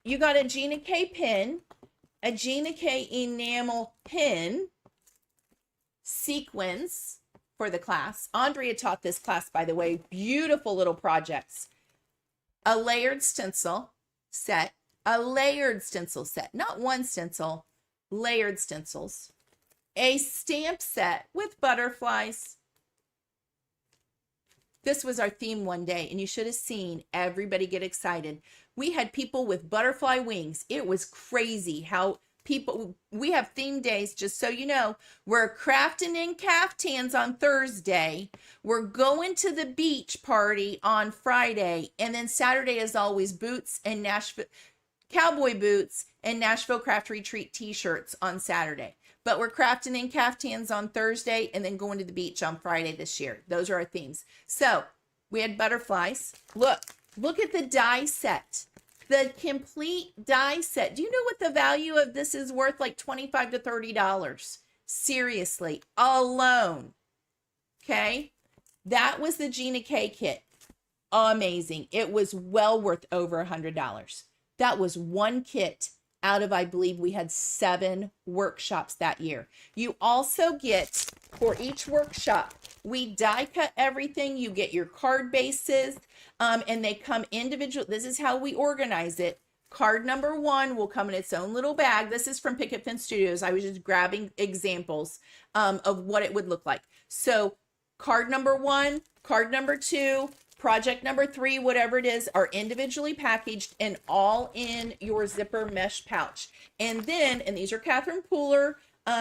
You got a Gina K pin, a Gina K enamel pin, sequins for the class. Andrea taught this class, by the way. Beautiful little projects. A layered stencil set. A layered stencil set. Not one stencil. Layered stencils. A stamp set with butterflies. This was our theme one day, and you should have seen everybody get excited. We had people with butterfly wings. It was crazy how people, we have theme days, just so you know. We're crafting in caftans on Thursday. We're going to the beach party on Friday. And then Saturday is always boots and Nashville, cowboy boots and Nashville Craft Retreat t-shirts on Saturday. But we're crafting in caftans on Thursday and then going to the beach on Friday this year. Those are our themes. So we had butterflies. Look at the die set. The complete die set. Do you know what the value of this is worth? Like $25 to $30. Seriously, alone. Okay. That was the Gina K kit. Amazing. It was well worth over $100. That was one kit out of, I believe we had 7 workshops that year. You also get, for each workshop, we die cut everything. You get your card bases, and they come individual. This is how we organize it. Card number 1 will come in its own little bag. This is from Picket Fence Studios. I was just grabbing examples of what it would look like. So card number 1, card number 2, project number 3, whatever it is, are individually packaged and all in your zipper mesh pouch. And then, and these are Catherine Pooler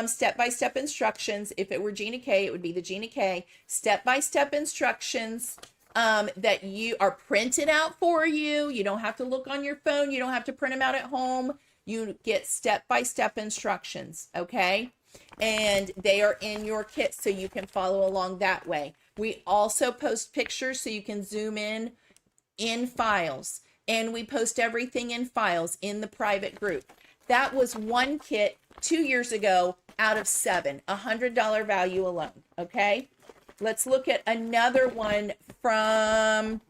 step-by-step instructions. If it were Gina K, it would be the Gina K step-by-step instructions that you are printed out for you. You don't have to look on your phone. You don't have to print them out at home. You get step-by-step instructions, okay? And they are in your kit so you can follow along that way. We also post pictures so you can zoom in files. And we post everything in files in the private group. That was one kit 2 years ago out of 7, $100 value alone, okay? Let's look at another one from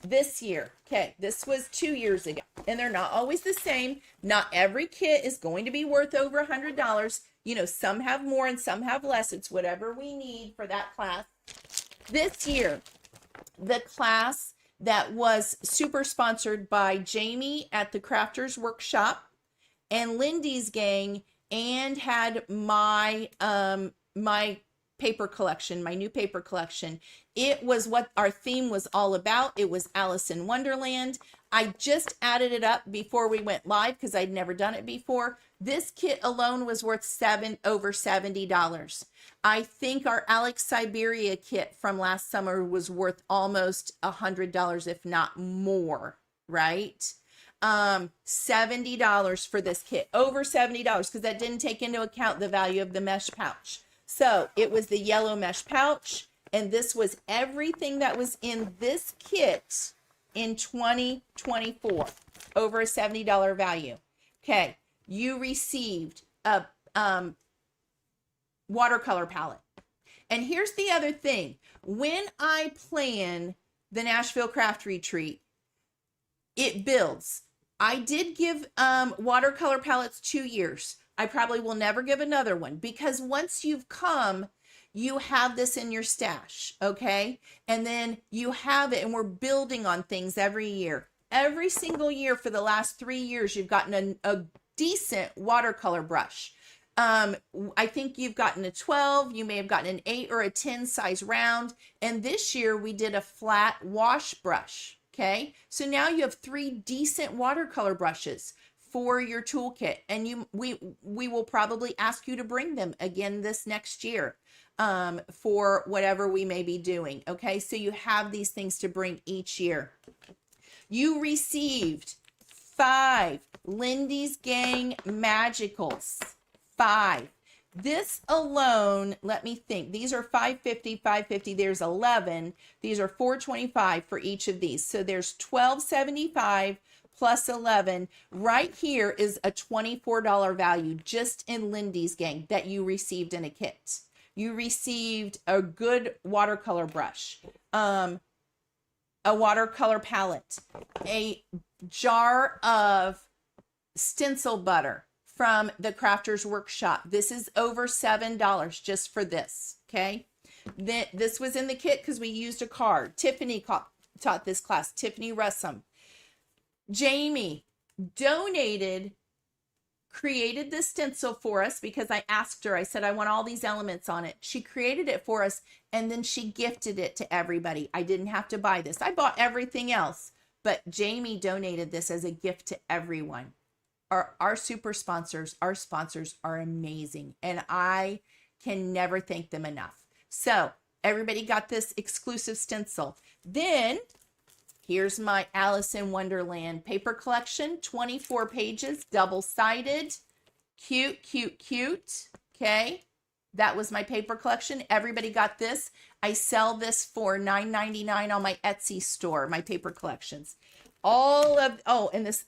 this year. Okay, this was 2 years ago. And they're not always the same. Not every kit is going to be worth over $100. You know, some have more and some have less. It's whatever we need for that class. This year, the class that was super sponsored by Jamie at the Crafters Workshop and Lindy's gang, and had my my paper collection, my new paper collection. It was what our theme was all about. It was Alice in Wonderland. I just added it up before we went live because I'd never done it before. This kit alone was worth over $70. I think our Alex Siberia kit from last summer was worth almost $100, if not more, right? $70 for this kit, over $70, because that didn't take into account the value of the mesh pouch. So it was the yellow mesh pouch, and this was everything that was in this kit in 2024, over a $70 value. Okay, you received a watercolor palette. And here's the other thing. When I plan the Nashville Craft Retreat, it builds. I did give watercolor palettes 2 years. I probably will never give another one, because once you've come, you have this in your stash, okay? And then you have it, and we're building on things every year. Every single year for the last 3 years, you've gotten a decent watercolor brush. I think you've gotten a 12, you may have gotten an 8 or a 10 size round. And this year we did a flat wash brush, okay? So now you have 3 decent watercolor brushes for your toolkit, and we will probably ask you to bring them again this next year for whatever we may be doing, okay? So you have these things to bring each year. You received 5 Lindy's Gang Magicals. 5. This alone, let me think. These are $5.50, $5.50. There's 11. These are $4.25 for each of these. So there's $12.75 plus 11. Right here is a $24 value just in Lindy's gang that you received in a kit. You received a good watercolor brush, a watercolor palette, a jar of stencil butter from the Crafters Workshop. This is over $7 just for this, okay? Then this was in the kit because we used a card. Tiffany taught this class, Tiffany Russum. Jamie donated, created this stencil for us because I asked her, I said, I want all these elements on it. She created it for us and then she gifted it to everybody. I didn't have to buy this. I bought everything else, but Jamie donated this as a gift to everyone. Our super sponsors, our sponsors are amazing and I can never thank them enough. So everybody got this exclusive stencil. Then here's my Alice in Wonderland paper collection, 24 pages, double-sided, cute, cute, cute, okay? That was my paper collection. Everybody got this. I sell this for $9.99 on my Etsy store, my paper collections. And this,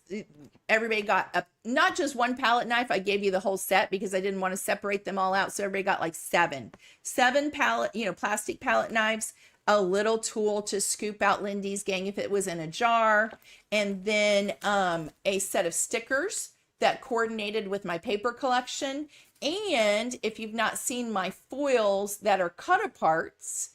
everybody got not just one palette knife. I gave you the whole set because I didn't want to separate them all out. So everybody got like seven palette, plastic palette knives, a little tool to scoop out Lindy's gang if it was in a jar, and then a set of stickers that coordinated with my paper collection. And if you've not seen my foils that are cut aparts,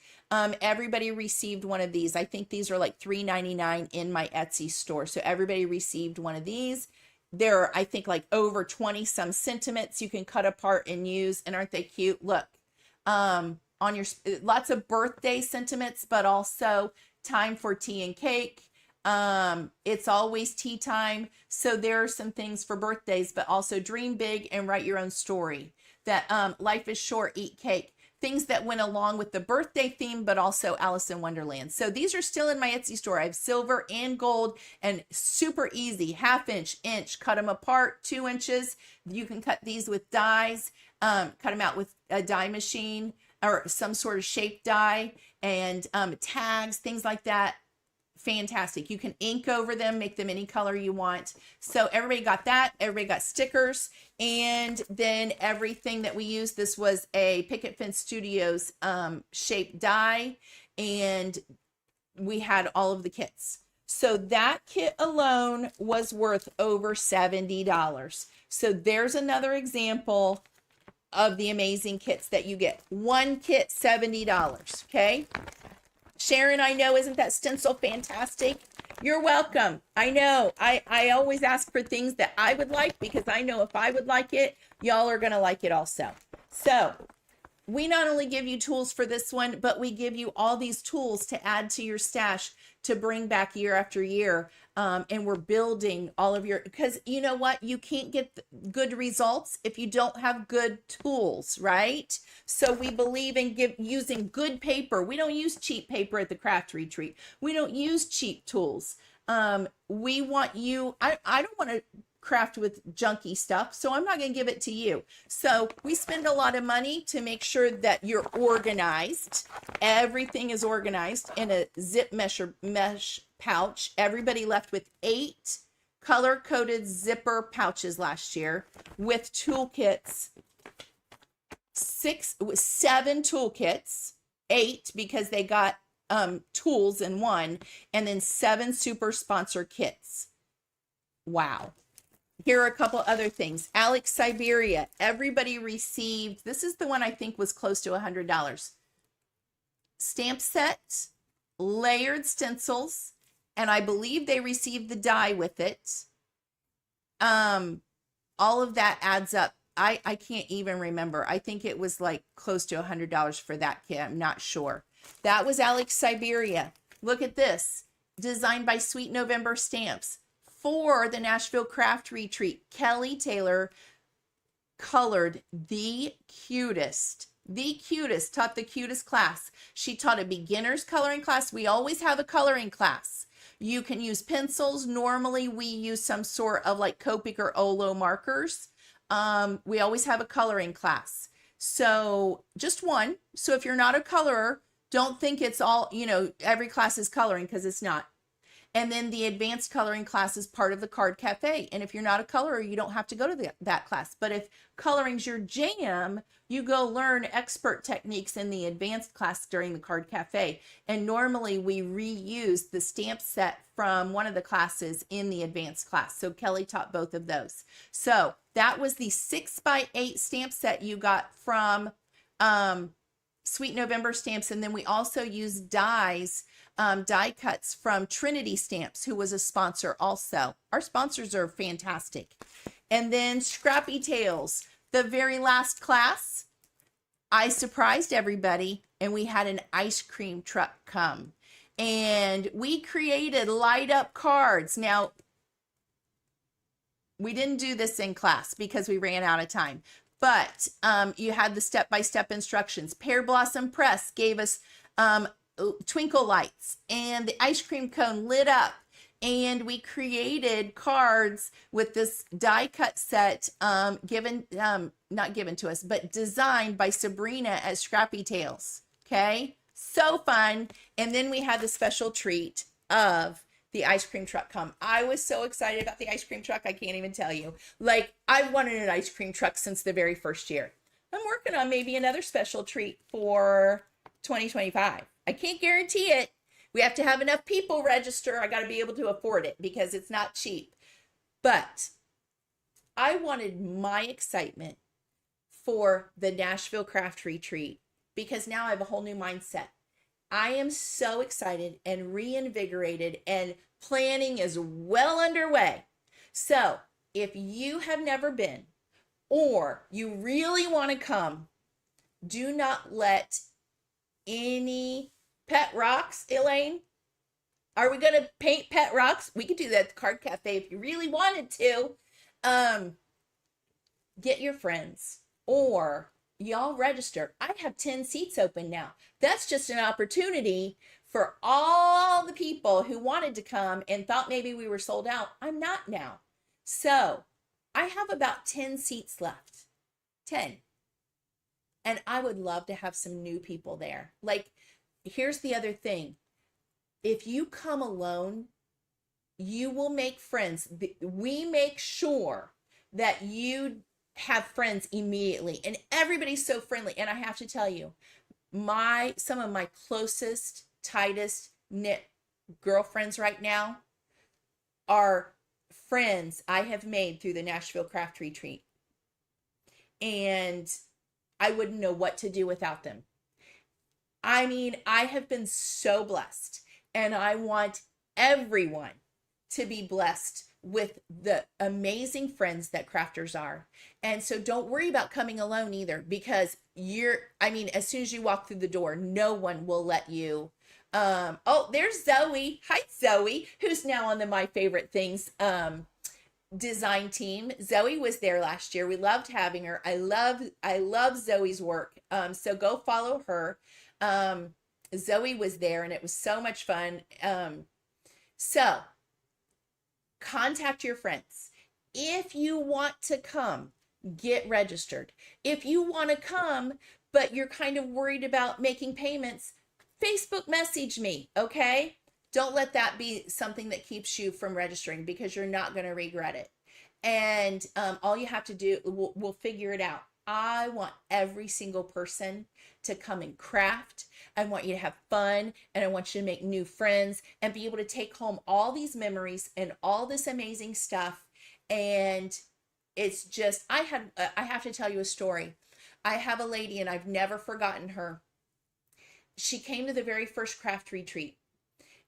everybody received one of these. I think these are like $3.99 in my Etsy store. So everybody received one of these. There are, I think, like over 20 some sentiments you can cut apart and use. And aren't they cute? Look, on your, lots of birthday sentiments, but also time for tea and cake. It's always tea time. So there are some things for birthdays, but also dream big and write your own story. That life is short, eat cake. Things that went along with the birthday theme, but also Alice in Wonderland. So these are still in my Etsy store. I have silver and gold and super easy, 1/2 inch, cut them apart, 2 inches. You can cut these with dies, cut them out with a die machine or some sort of shape die, and tags, things like that. Fantastic. You can ink over them, make them any color you want. So everybody got that. Everybody got stickers. And then everything that we used, this was a Picket Fence Studios shaped die. And we had all of the kits. So that kit alone was worth over $70. So there's another example of the amazing kits that you get. One kit, $70. Okay. Sharon, I know, isn't that stencil fantastic? You're welcome. I know. I always ask for things that I would like because I know if I would like it, y'all are going to like it also. So we not only give you tools for this one, but we give you all these tools to add to your stash to bring back year after year. And we're building all of your, because you know what? You can't get good results if you don't have good tools, right? So we believe in using good paper. We don't use cheap paper at the craft retreat. We don't use cheap tools. We want you, I don't want to craft with junky stuff, so I'm not going to give it to you. So we spend a lot of money to make sure that you're organized. Everything is organized in a zip mesh pouch. Everybody left with 8 color-coded zipper pouches last year with toolkits. 7 toolkits, 8 because they got tools in one, and then 7 super sponsor kits. Wow. Here are a couple other things. Alex Siberia, everybody received, this is the one I think was close to $100. Stamp set, layered stencils, and I believe they received the die with it. All of that adds up. I can't even remember. I think it was like close to $100 for that kit. I'm not sure. That was Alex Siberia. Look at this. Designed by Sweet November Stamps. For the Nashville Craft Retreat, Kelly Taylor colored the cutest, taught the cutest class. She taught a beginner's coloring class. We always have a coloring class. You can use pencils. Normally we use some sort of like Copic or Olo markers. We always have a coloring class. So just one. So if you're not a colorer, don't think it's all, every class is coloring, because it's not. And then the advanced coloring class is part of the card cafe. And if you're not a colorer, you don't have to go to that class. But if coloring's your jam, you go learn expert techniques in the advanced class during the card cafe. And normally we reuse the stamp set from one of the classes in the advanced class. So Kelly taught both of those. So that was the 6x8 stamp set you got from Sweet November Stamps. And then we also used die cuts from Trinity Stamps, who was a sponsor also. Our sponsors are fantastic. And then Scrappy Tales, the very last class, I surprised everybody and we had an ice cream truck come. And we created light up cards. Now, we didn't do this in class because we ran out of time. But you had the step-by-step instructions. Pear Blossom Press gave us twinkle lights, and the ice cream cone lit up. And we created cards with this die cut set not given to us, but designed by Sabrina at Scrappy Tales. Okay, so fun. And then we had the special treat of the ice cream truck come. I was so excited about the ice cream truck. I can't even tell you. Like, I've wanted an ice cream truck since the very first year. I'm working on maybe another special treat for 2025. I can't guarantee it. We have to have enough people register. I got to be able to afford it because it's not cheap. But I wanted my excitement for the Nashville Craft Retreat because now I have a whole new mindset. I am so excited and reinvigorated, and planning is well underway. So if you have never been or you really want to come, do not let any pet rocks, Elaine. Are we going to paint pet rocks? We could do that at the card cafe if you really wanted to. Get your friends or y'all register. I have 10 seats open now. That's just an opportunity for all the people who wanted to come and thought maybe we were sold out. I'm not now. So I have about 10 seats left. 10. And I would love to have some new people there. Like, here's the other thing. If you come alone, you will make friends. We make sure that you have friends immediately, and everybody's so friendly. And I have to tell you, some of my closest, tightest knit girlfriends right now are friends I have made through the Nashville Craft Retreat, and I wouldn't know what to do without them. I mean, I have been so blessed, and I want everyone to be blessed with the amazing friends that crafters are. And so don't worry about coming alone either, because as soon as you walk through the door, no one will let you. Oh, there's Zoe. Hi, Zoe, who's now on the My Favorite Things design team. Zoe was there last year. We loved having her. I love Zoe's work. So go follow her. Zoe was there and it was so much fun. So contact your friends. If you want to come, get registered. If you want to come, but you're kind of worried about making payments, Facebook message me, okay? Don't let that be something that keeps you from registering, because you're not going to regret it. And all you have to do, we'll figure it out. I want every single person to come and craft. I want you to have fun, and I want you to make new friends and be able to take home all these memories and all this amazing stuff. And it's just, I have to tell you a story. I have a lady, and I've never forgotten her. She came to the very first craft retreat,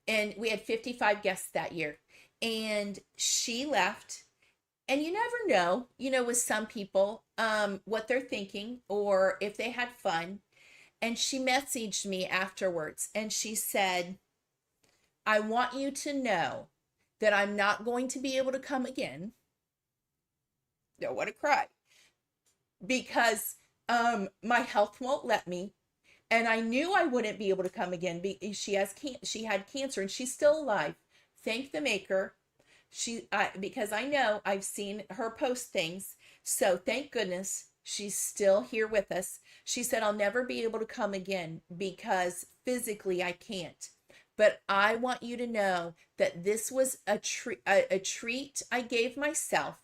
and we had 55 guests that year, and she left. And you never know, with some people, what they're thinking or if they had fun. And she messaged me afterwards and she said, I want you to know that I'm not going to be able to come again. Don't want to cry. Because my health won't let me. And I knew I wouldn't be able to come again. She had cancer and she's still alive. Thank the maker. Because I know I've seen her post things. So thank goodness she's still here with us. She said, I'll never be able to come again because physically I can't, But I want you to know that this was a treat I gave myself.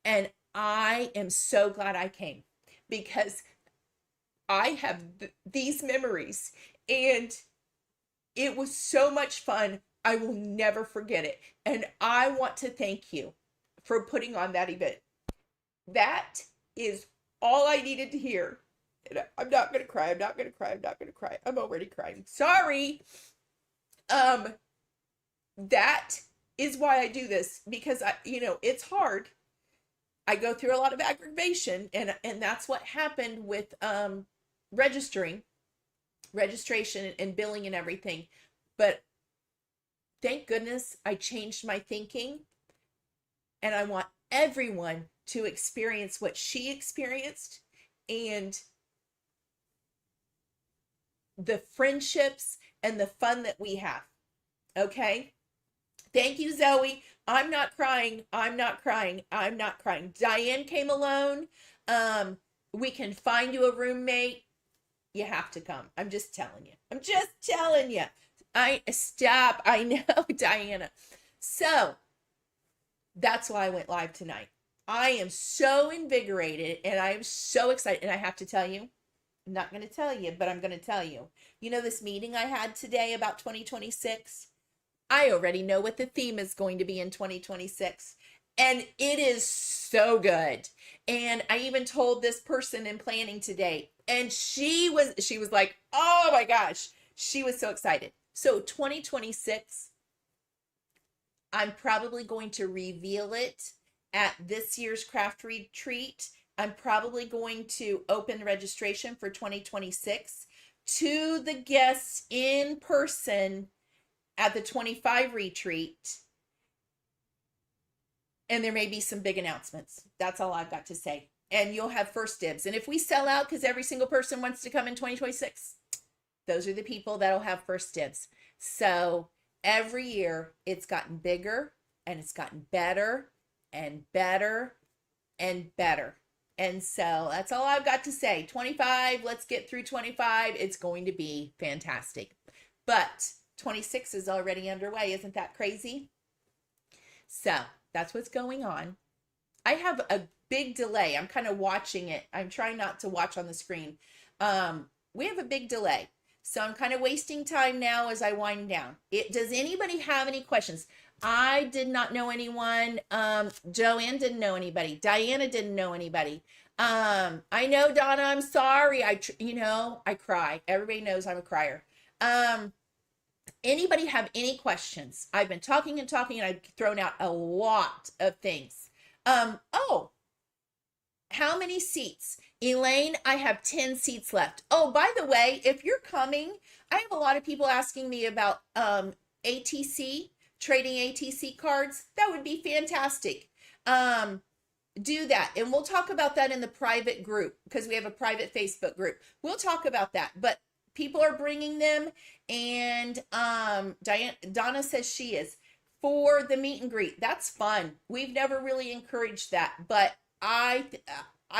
And I am so glad I came because I have these memories and it was so much fun. I will never forget it. And I want to thank you for putting on that event. That is all I needed to hear. And I'm not going to cry. I'm not going to cry. I'm not going to cry. I'm already crying. Sorry. That is why I do this, because it's hard. I go through a lot of aggravation, and that's what happened with registration and billing and everything. But thank goodness I changed my thinking, and I want everyone to experience what she experienced and the friendships and the fun that we have. Okay? Thank you, Zoe. I'm not crying. I'm not crying. I'm not crying. Diane came alone. We can find you a roommate. You have to come. I'm just telling you. I'm just telling you. Stop. I know, Diana. So that's why I went live tonight. I am so invigorated and I am so excited. And I have to tell you, I'm not going to tell you, but I'm going to tell you. You know, this meeting I had today about 2026, I already know what the theme is going to be in 2026. And it is so good. And I even told this person in planning today, and she was like, oh my gosh, she was so excited. So 2026, I'm probably going to reveal it at this year's craft retreat. I'm probably going to open registration for 2026 to the guests in person at the 25 retreat. And there may be some big announcements. That's all I've got to say. And you'll have first dibs. And if we sell out because every single person wants to come in 2026, those are the people that'll have first dibs. So every year it's gotten bigger and it's gotten better and better and better. And so that's all I've got to say. 25, let's get through 25. It's going to be fantastic. But 26 is already underway. Isn't that crazy? So that's what's going on. I have a big delay. I'm kind of watching it. I'm trying not to watch on the screen. We have a big delay. So I'm kind of wasting time now as I wind down. Does anybody have any questions? I did not know anyone. Joanne didn't know anybody. Diana didn't know anybody. I know, Donna, I'm sorry. I cry. Everybody knows I'm a crier. Anybody have any questions? I've been talking and I've thrown out a lot of things. How many seats? Elaine, I have 10 seats left. Oh, by the way, if you're coming, I have a lot of people asking me about ATC, trading ATC cards. That would be fantastic. Do that. And we'll talk about that in the private group because we have a private Facebook group. We'll talk about that. But people are bringing them, and Donna says she is for the meet and greet. That's fun. We've never really encouraged that, but I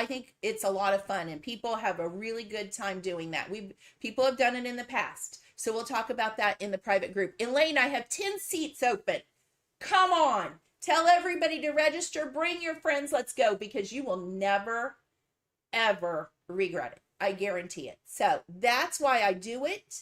think it's a lot of fun, and people have a really good time doing that. People have done it in the past, so we'll talk about that in the private group. Elaine, I have 10 seats open. Come on, tell everybody to register. Bring your friends. Let's go, because you will never, ever regret it. I guarantee it. So that's why I do it.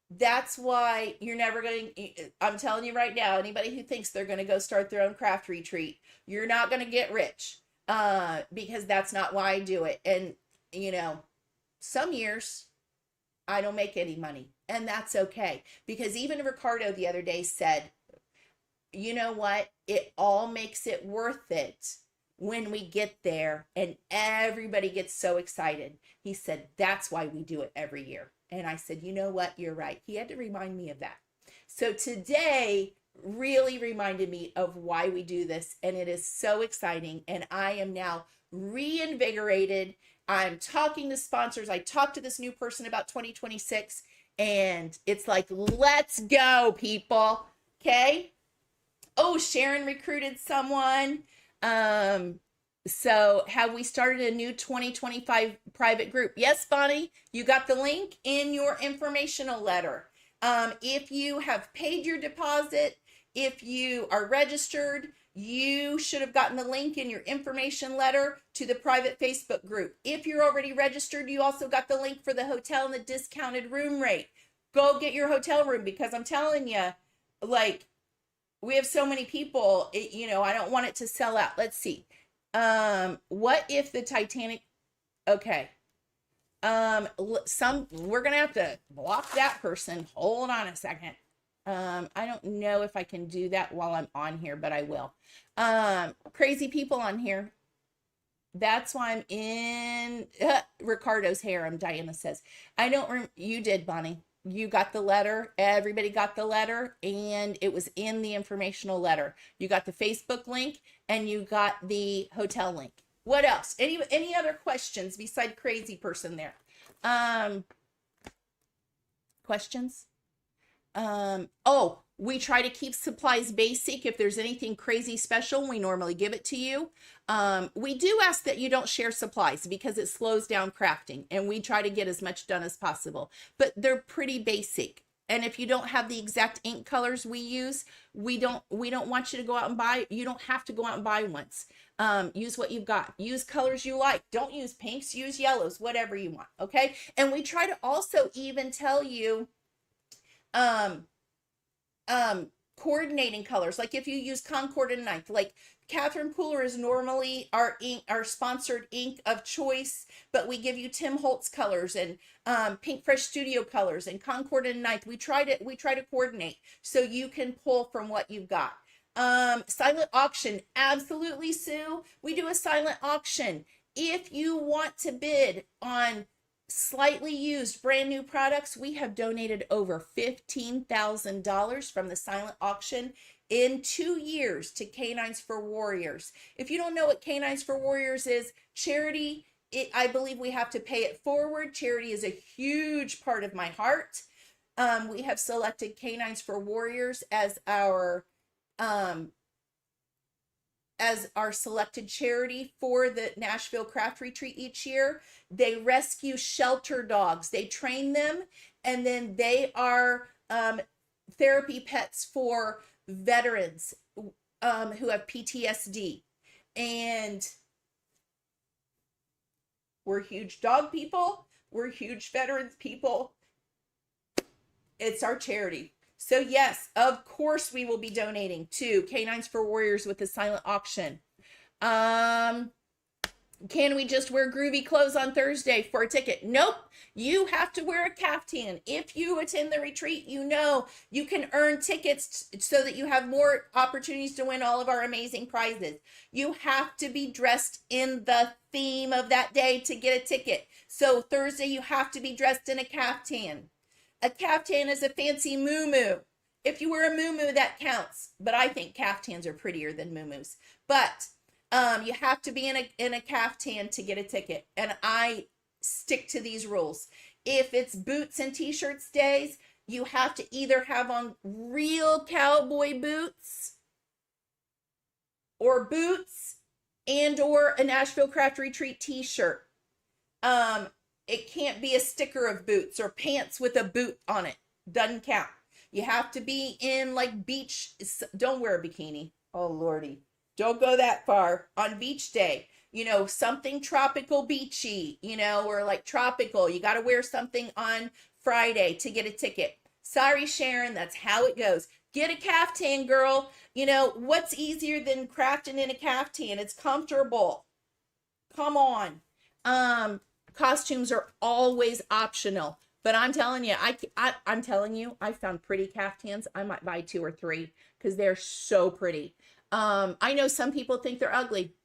That's why you're never going to, I'm telling you right now, anybody who thinks they're going to go start their own craft retreat, you're not going to get rich, because that's not why I do it. And, some years I don't make any money, and that's okay. Because even Ricardo the other day said, you know what? It all makes it worth it when we get there and everybody gets so excited. He said, that's why we do it every year. And I said, you know what? You're right. He had to remind me of that. So today really reminded me of why we do this. And it is so exciting. And I am now reinvigorated. I'm talking to sponsors. I talked to this new person about 2026, and it's like, let's go, people. Okay. Oh, Sharon recruited someone. So have we started a new 2025 private group? Yes, Bonnie, you got the link in your informational letter. If you have paid your deposit, if you are registered, you should have gotten the link in your information letter to the private Facebook group. If you're already registered, you also got the link for the hotel and the discounted room rate. Go get your hotel room, because I'm telling you, like, we have so many people, I don't want it to sell out. Let's see. What if the Titanic, okay. We're going to have to block that person. Hold on a second. I don't know if I can do that while I'm on here, but I will. Crazy people on here. That's why I'm in Ricardo's harem, Diana says. I don't you did, Bonnie. You got the letter. Everybody got the letter, and it was in the informational letter. You got the Facebook link, and you got the hotel link. What else? Any other questions beside crazy person there? Questions? We try to keep supplies basic. If there's anything crazy special, we normally give it to you. We do ask that you don't share supplies because it slows down crafting, and we try to get as much done as possible, but they're pretty basic. And if you don't have the exact ink colors we use, we don't want you to go out and buy. You don't have to go out and buy ones. Use what you've got. Use colors you like. Don't use pinks, use yellows, whatever you want. Okay. And we try to also even tell you, coordinating colors. Like if you use Concord and Ninth, like Catherine Pooler is normally our sponsored ink of choice, but we give you Tim Holtz colors and Pink Fresh Studio colors and Concord and Ninth. We try to coordinate so you can pull from what you've got. Silent auction, absolutely, Sue. We do a silent auction. If you want to bid on slightly used brand new products, we have donated over $15,000 from the silent auction in 2 years to Canines for Warriors. If you don't know what Canines for Warriors is, charity, I believe we have to pay it forward. Charity is a huge part of my heart. We have selected Canines for Warriors as our selected charity for the Nashville Craft Retreat each year. They rescue shelter dogs. They train them, and then they are therapy pets for veterans who have PTSD. And we're huge dog people. We're huge veterans people. It's our charity. So yes, of course we will be donating to Canines for Warriors with the silent auction. Can we just wear groovy clothes on Thursday for a ticket? Nope. You have to wear a caftan. If you attend the retreat, you know you can earn tickets so that you have more opportunities to win all of our amazing prizes. You have to be dressed in the theme of that day to get a ticket. So Thursday, you have to be dressed in a caftan. A caftan is a fancy muumuu. If you wear a muumuu, that counts. But I think caftans are prettier than muumuus. But you have to be in a caftan to get a ticket. And I stick to these rules. If it's boots and t-shirts days, you have to either have on real cowboy boots or boots and or a Nashville Craft Retreat t-shirt. It can't be a sticker of boots or pants with a boot on it. Doesn't count. You have to be in like beach. Don't wear a bikini. Oh, Lordy. Don't go that far on beach day. You know, something tropical beachy, you know, or like tropical. You got to wear something on Friday to get a ticket. Sorry, Sharon. That's how it goes. Get a caftan, girl. You know, what's easier than crafting in a caftan? It's comfortable. Come on. Costumes are always optional, but I'm telling you, I'm telling you, I found pretty caftans. I might buy 2 or 3 because they're so pretty. I know some people think they're ugly.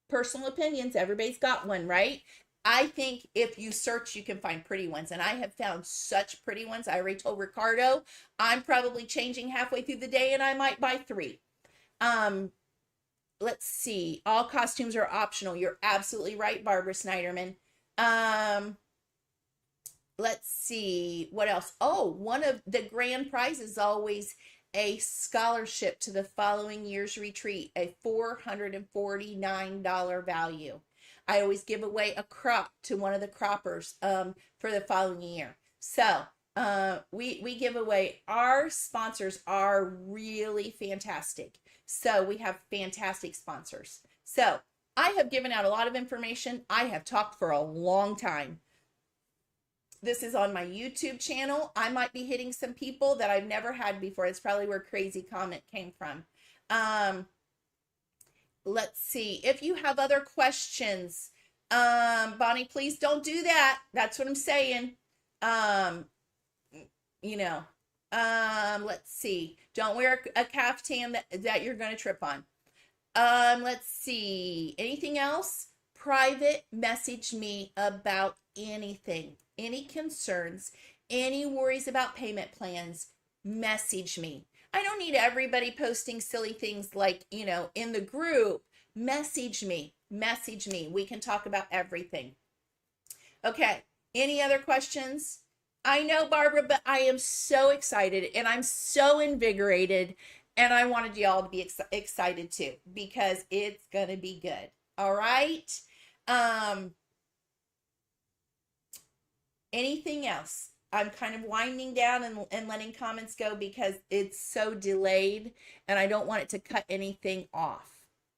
Personal opinions. Everybody's got one, right? I think if you search, you can find pretty ones, and I have found such pretty ones. I already told Ricardo I'm probably changing halfway through the day, and I might buy 3. Let's see. All costumes are optional. You're absolutely right, Barbara Snyderman. Let's see what else. Oh, one of the grand prizes is always a scholarship to the following year's retreat, a $449 value. I always give away a crop to one of the croppers for the following year. So We give away, our sponsors are really fantastic. So we have fantastic sponsors. So I have given out a lot of information. I have talked for a long time. This is on my YouTube channel. I might be hitting some people that I've never had before. It's probably where crazy comment came from. Let's see. If you have other questions, Bonnie, please don't do that. That's what I'm saying. You know, let's see. Don't wear a caftan that you're going to trip on. Let's see. Anything else? Private message me about anything, any concerns, any worries about payment plans. Message me. I don't need everybody posting silly things like, in the group. Message me. Message me. We can talk about everything. Okay. Any other questions? I know, Barbara, but I am so excited and I'm so invigorated, and I wanted y'all to be excited too, because it's going to be good. All right. Anything else? I'm kind of winding down and letting comments go because it's so delayed and I don't want it to cut anything off.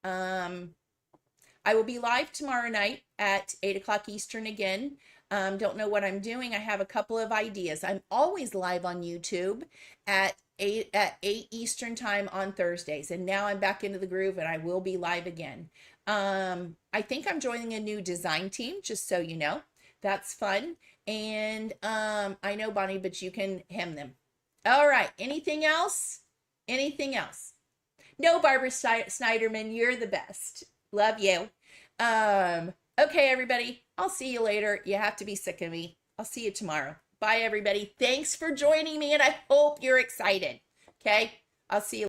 I will be live tomorrow night at 8 o'clock Eastern again. Don't know what I'm doing. I have a couple of ideas. I'm always live on YouTube at 8 Eastern time on Thursdays. And now I'm back into the groove and I will be live again. I think I'm joining a new design team, just so you know. That's fun. And I know, Bonnie, but you can hem them. All right. Anything else? Anything else? No, Barbara Snyderman, you're the best. Love you. Okay, everybody. I'll see you later. You have to be sick of me. I'll see you tomorrow. Bye, everybody. Thanks for joining me, and I hope you're excited. Okay? I'll see you